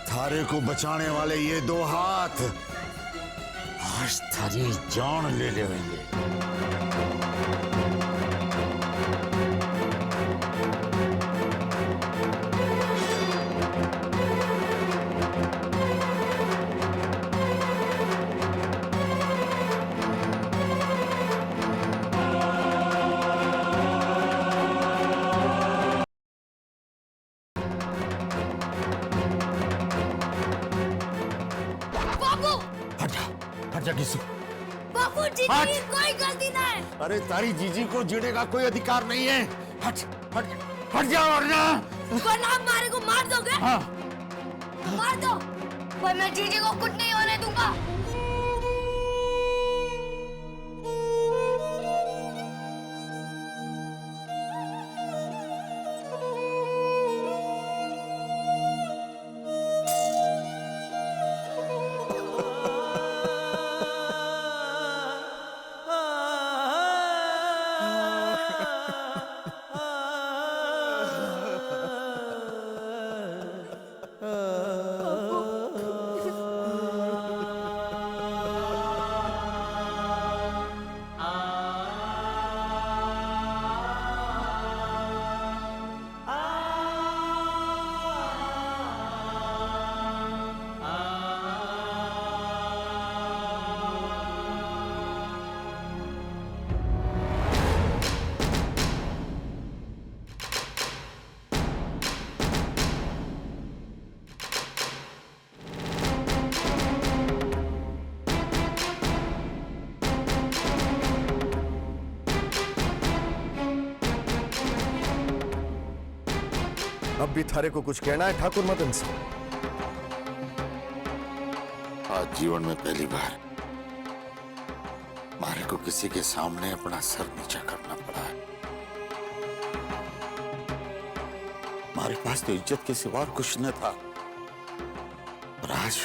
थारे को बचाने वाले ये दो हाथ आज थारी जान ले लेंगे। बापू हट जा किसी। बापू जी की कोई गलती ना है। अरे तारी जीजी को जीने का कोई अधिकार नहीं है। हट हट हट जा वरना वरना आप मारे को मार दोगे। हाँ। मार दो पर मैं जीजी को कुछ नहीं होने दूंगा। अब भी थारे को कुछ कहना है ठाकुर मदन सिंह? आज जीवन में पहली बार मारे को किसी के सामने अपना सर नीचा करना पड़ा है। हमारे पास तो इज्जत के सिवा और कुछ न था, और आज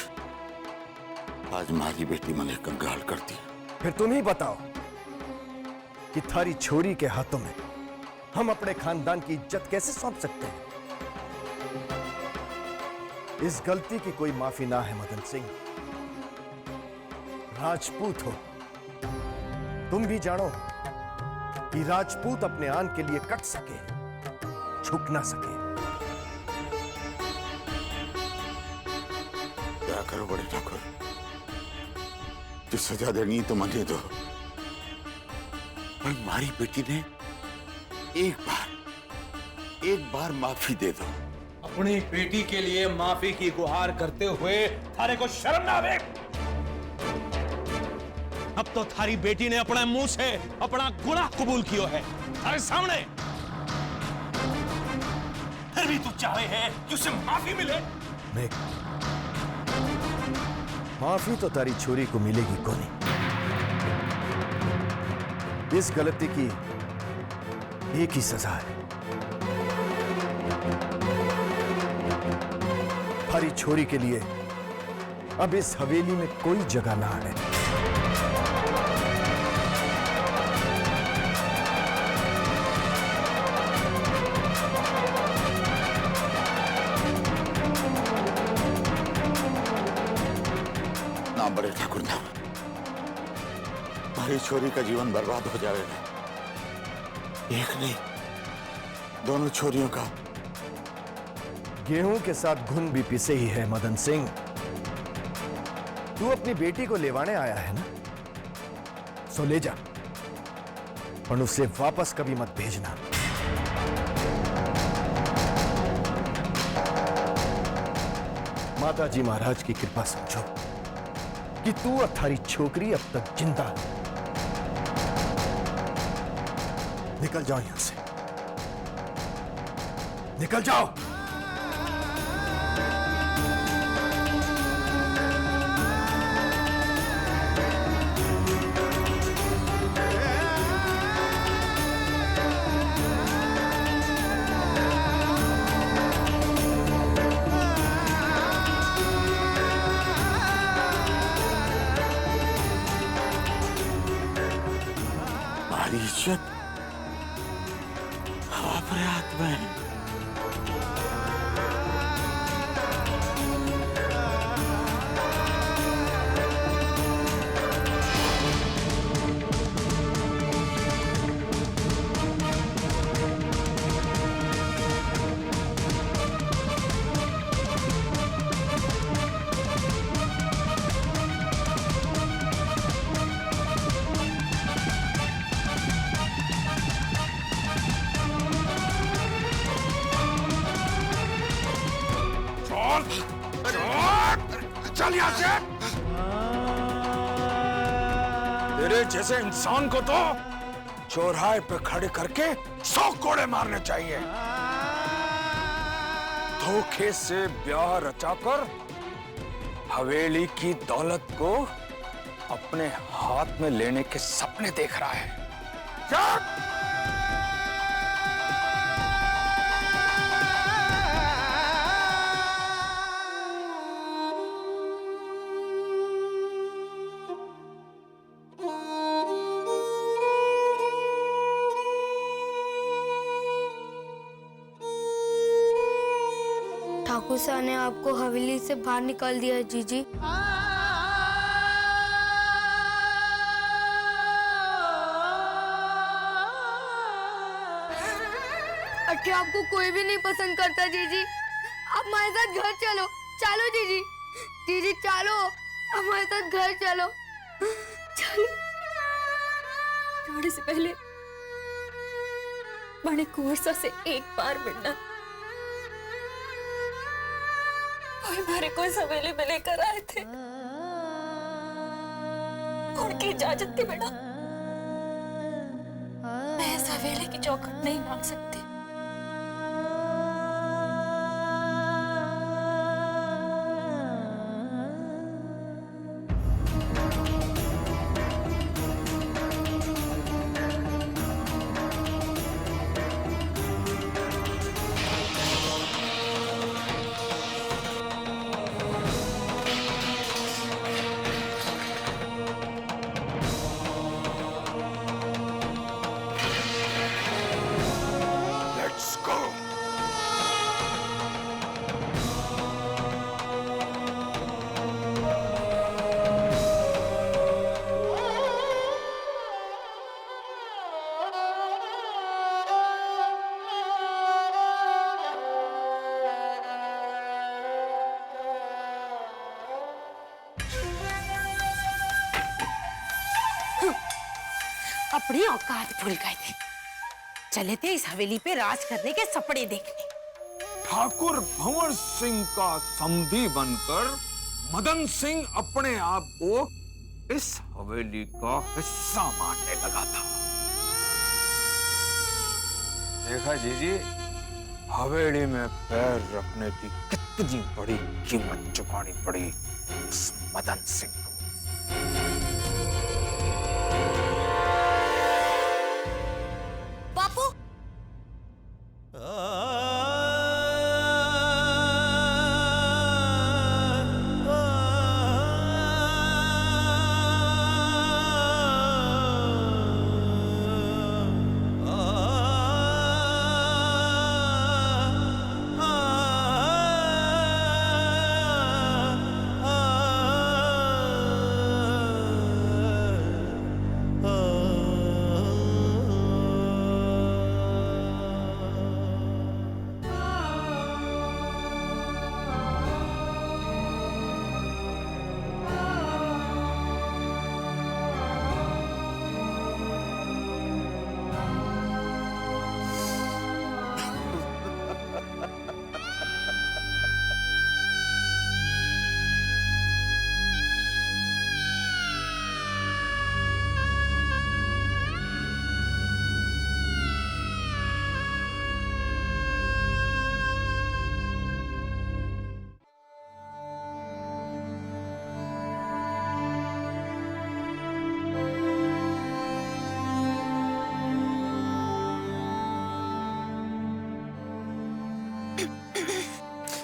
हमारी बेटी मैंने कंगाल कर दिया। फिर तुम ही बताओ कि थारी छोरी के हाथों में हम अपने खानदान की इज्जत कैसे सौंप सकते हैं? इस गलती की कोई माफी ना है मदन सिंह। राजपूत हो, तुम भी जानो कि राजपूत अपने आन के लिए कट सके, झुक ना सके। क्या करो बड़े ठाकुर, जो सजा देनी तो मने दो, पर हमारी बेटी ने एक बार माफी दे दो। अपनी बेटी के लिए माफी की गुहार करते हुए थारे को शर्म ना आवे? अब तो थारी बेटी ने अपने मुंह से अपना गुनाह कबूल किया है थारे सामने, फिर भी तू चाहे है कि उसे माफी मिले? नहीं, माफी तो तारी छोरी को मिलेगी को नहीं। इस गलती की एक ही सजा है, हमारी छोरी के लिए अब इस हवेली में कोई जगह ना है। ना बड़े ठाकुर ना, हमारी छोरी का जीवन बर्बाद हो जाएगा। एक नहीं, दोनों छोरियों का। गेहूं के साथ घुन भी पिसे ही है मदन सिंह। तू अपनी बेटी को लेवाने आया है ना, सो ले जा, पर उसे वापस कभी मत भेजना। माता जी महाराज की कृपा समझो कि तू और थारी छोकरी अब तक जिंदा है। निकल जाओ यहां से, निकल जाओ। हमारी इज्जत हवा पर हाथ में है। चल यहाँ से। तेरे जैसे इंसान को तो चौराहे पे खड़े करके 100 कोड़े मारने चाहिए। धोखे से ब्याह रचाकर हवेली की दौलत को अपने हाथ में लेने के सपने देख रहा है। चल! ठाकुर साहब ने आपको हवेली से बाहर निकाल दिया है जीजी। अट्ठे आपको कोई भी नहीं पसंद करता जीजी। आप हमारे साथ घर चलो। चलो जीजी, जीजी चलो, हमारे साथ घर चलो। चलो। जाने से पहले बड़े कुंवर सा से एक बार मिलना। वो हमारे को इस हवेली में लेकर आए थे। उनकी इजाजत के बिना मैं इस हवेली की चौखट नहीं भाग सकती। अपनी औकात भूल गए थे। चले थे इस हवेली पे राज करने के सपने देखने। ठाकुर भंवर सिंह का समधी बनकर मदन सिंह अपने आप को इस हवेली का हिस्सा मानने लगा था। देखा जीजी, हवेली में पैर रखने की कितनी बड़ी कीमत चुकानी पड़ी उस मदन सिंह को। बापू,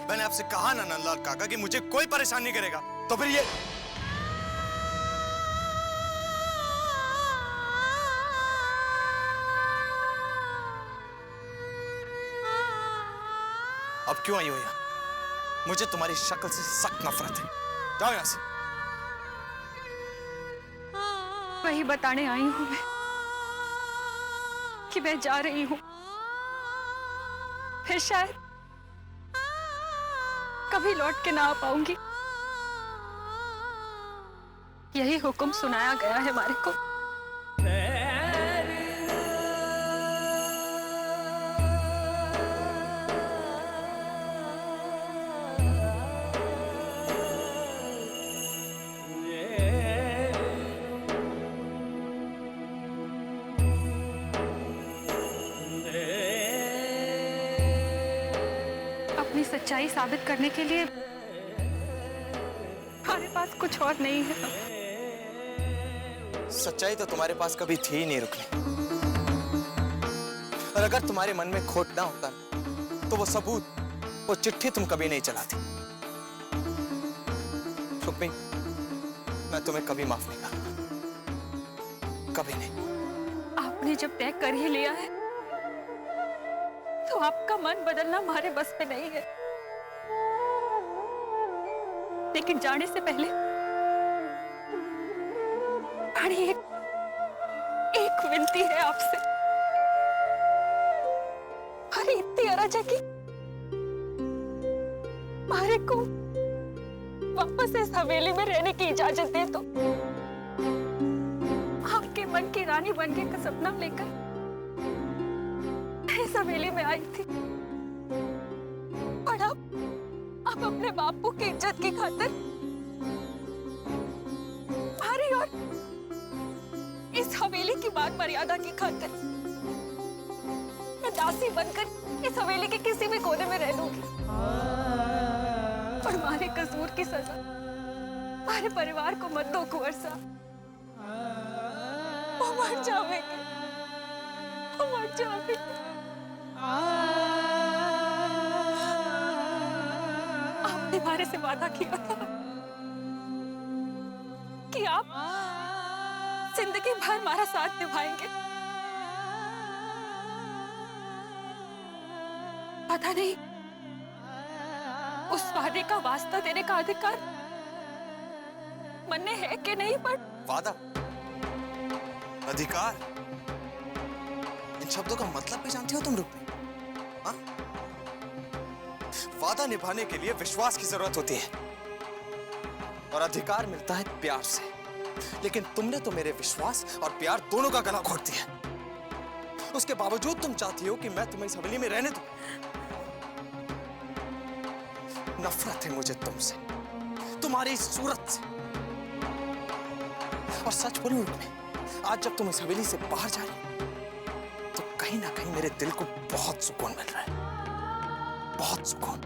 मैंने आपसे कहा ना नंदलाल काका कि मुझे कोई परेशान नहीं करेगा, तो फिर ये अब क्यों आई हो यहाँ? मुझे तुम्हारी शक्ल से सख्त नफरत है। जाओ यहाँ से। वही बताने आई हूं मैं कि मैं जा रही हूं। फिर शायद कभी लौट के ना आ पाऊंगी। यही हुक्म सुनाया गया है हमारे को। सच्चाई साबित करने के लिए हमारे पास कुछ और नहीं है। सच्चाई तो तुम्हारे पास कभी थी ही नहीं रुकमी। और अगर तुम्हारे मन में खोट ना होता तो वो सबूत, वो चिट्ठी तुम कभी नहीं चलाती। रुक्मी, मैं तुम्हें कभी माफ नहीं करूंगा, कभी नहीं। आपने जब तय कर ही लिया है तो आपका मन बदलना हमारे बस में नहीं है। लेकिन जाने से पहले हमारी एक विनती है आपसे। हमारी इतनी अराजकी हमारे को वापस इस हवेली में रहने की इजाजत दे तो आपके मन की रानी बनने का सपना लेकर इस हवेली में आई थी। और अब अपने बापू की इज्जत की खातिर हमारी और इस हवेली की मान मर्यादा की खातिर मैं दासी बनकर इस हवेली के किसी भी कोने में रह लूंगी। और हमारे कसूर की सजा हमारे परिवार को मत दो कुंवर साहब। वो मर जाएंगे, वो मर जाएंगे। आपने हमारे से वादा किया था कि आप जिंदगी भर हमारा साथ निभाएंगे। पता नहीं उस वादे का वास्ता देने का अधिकार मन में है कि नहीं, पर वादा, अधिकार, इन शब्दों का मतलब भी जानती हो तुम रुक्मी? हाँ? वादा निभाने के लिए विश्वास की जरूरत होती है और अधिकार मिलता है प्यार से। लेकिन तुमने तो मेरे विश्वास और प्यार दोनों का गला घोट दिया। उसके बावजूद तुम चाहती हो कि मैं तुम्हें इस हवेली में रहने दूं। नफरत है मुझे तुमसे, तुम्हारी इस सूरत से। और सच बोलूं रुक्मी, आज जब तुम इस हवेली से बाहर जा रही हो तो कहीं ना कहीं मेरे दिल को बहुत सुकून मिल रहा है, बहुत सुकून।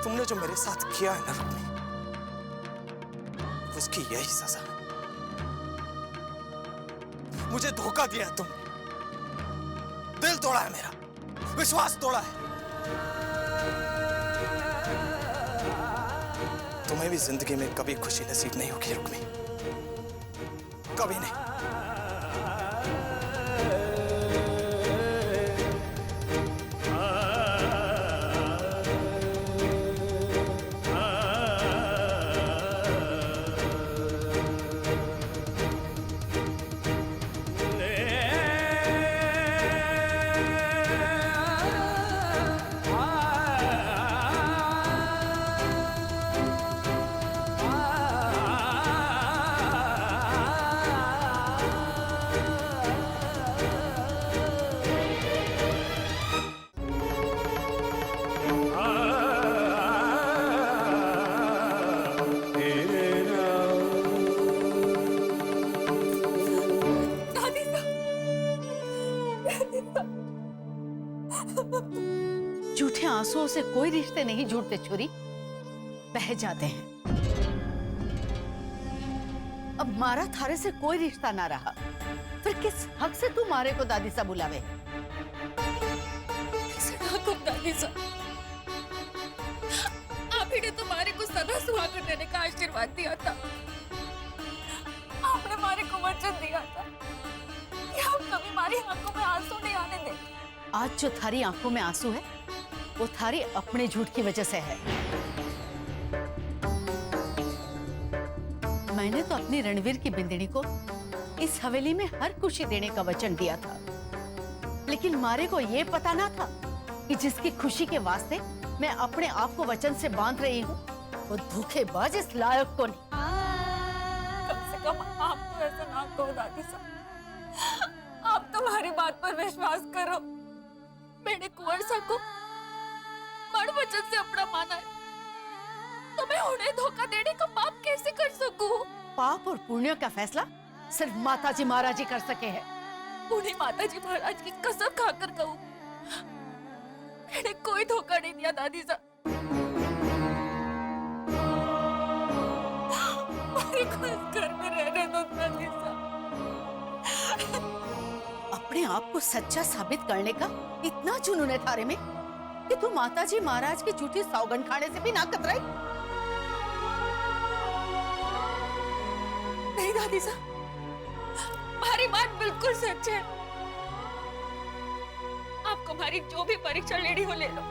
तुमने जो मेरे साथ किया है ना रुक्मी, उसकी यही सजा है। मुझे धोखा दिया है तुमने, दिल तोड़ा है मेरा, विश्वास तोड़ा है। तुम्हें भी जिंदगी में कभी खुशी नसीब नहीं होगी रुक्मी, कभी नहीं। झूठे आंसुओं से कोई रिश्ते नहीं जुड़ते छुरी, बह जाते हैं। अब मारा थारे से कोई रिश्ता ना रहा, फिर किस हक से तू मारे को दादी सा बुलावे? दादी सा, आप ही ने तुम्हारे को सदा सुहागन रहने का आशीर्वाद दिया था। आपने हमारे को वचन दिया था कि हम कभी हमारी आंखों में आंसू नहीं आने दें। आज जो थारी आंखों में आंसू है वो थारी अपने झूठ की वजह से है। मैंने तो अपनी रणवीर की बिंदनी को इस हवेली में हर खुशी देने का वचन दिया था, लेकिन मारे को ये पता ना था कि जिसकी खुशी के वास्ते मैं अपने आप को वचन से बांध रही हूँ वो धोखेबाज इस लायक को नहीं। कम से कम आप तो ऐसा ना कहो दादी साहब, आप तुम्हारी बात पर विश्वास करो। मैंने कुंवर साहब को बड़ वचन से अपना माना है, तो मैं उन्हें धोखा देने का पाप कैसे कर सकूं? पाप और पुण्य का फैसला सिर्फ माताजी महाराजी कर सके हैं। उन्हें माताजी महाराज की कसम खाकर कहूँ, मैंने कोई धोखा नहीं दिया दादी साहब। मुझे को इस घर में रहने दो दादी साहब। अपने आप को सच्चा साबित करने का इतना जुनून है थारे में कि तू माताजी महाराज की झूठी सौगंध खाने से भी ना कतराई। नहीं दादी साहब, हमारी बात बिल्कुल सच है। आपको हमारी जो भी परीक्षा लेनी हो ले लो,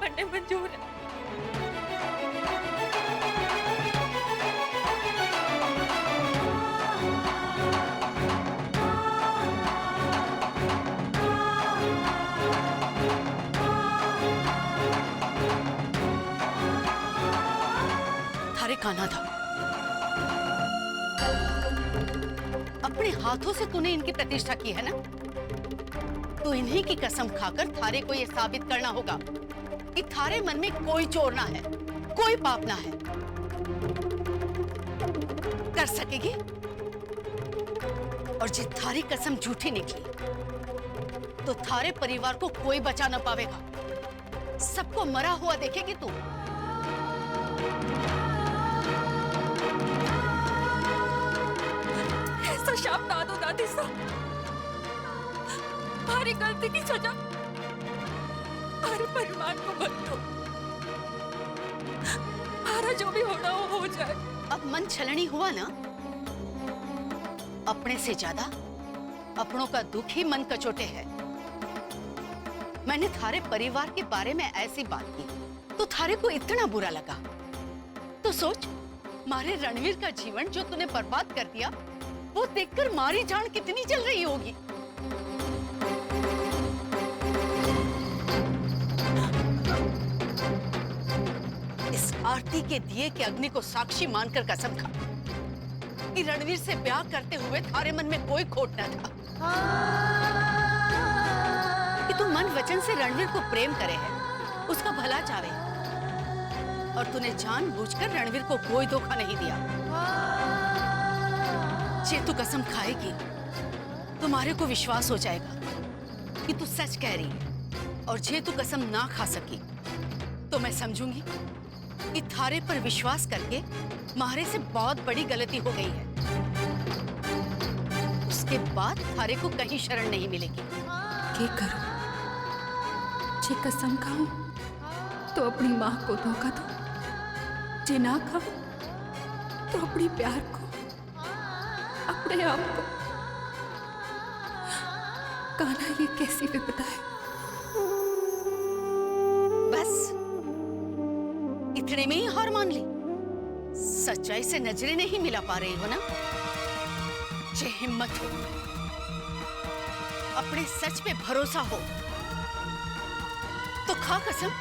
पढ़ने मंजूर है। थारे कान्हा था, अपने हाथों से तूने इनकी प्रतिष्ठा की है ना, तो इन्हीं की कसम खाकर थारे को यह साबित करना होगा कि थारे मन में कोई चोर ना है, कोई पाप ना है। कर सकेगी? और जिस थारी कसम झूठी निकली तो थारे परिवार को कोई बचा ना पावेगा, सबको मरा हुआ देखेगी तू। ऐसा शाप ना दो दादी साहब, हमारी गलती की सजा हमारे परिवार को मत दो। हमारा जो भी होना हो जाए। अब मन छलनी हुआ ना, अपने से ज्यादा अपनों का दुख ही मन कचोटे है। मैंने थारे परिवार के बारे में ऐसी बात की तो थारे को इतना बुरा लगा, तो सोच मारे रणवीर का जीवन जो तूने बर्बाद कर दिया, वो देखकर मारी जान कितनी जल रही होगी। इस आरती के दिए के अग्नि को साक्षी मानकर कसम खा कि रणवीर से ब्याह करते हुए थारे मन में कोई खोट न था, कि तू मन वचन से रणवीर को प्रेम करे है, उसका भला चाहे, और तूने जानबूझकर रणवीर को कोई धोखा नहीं दिया। जे तू कसम खाएगी तुम्हारे को विश्वास हो जाएगा कि तू सच कह रही है, और जे तू कसम ना खा सकी तो मैं समझूंगी कि थारे पर विश्वास करके मारे से बहुत बड़ी गलती हो गई है। उसके बाद थारे को कहीं शरण नहीं मिलेगी। के करो, जे कसम खाऊं तो अपनी माँ को धोखा दो, जे ना खाऊं तो अपनी प्यार को, अपने आप को। कान्हा ये कैसी विपदा है। बस इतने में ही हार मान ली? सच्चाई से नजरें नहीं मिला पा रही हो ना? जे हिम्मत हो, अपने सच पे भरोसा हो तो खा कसम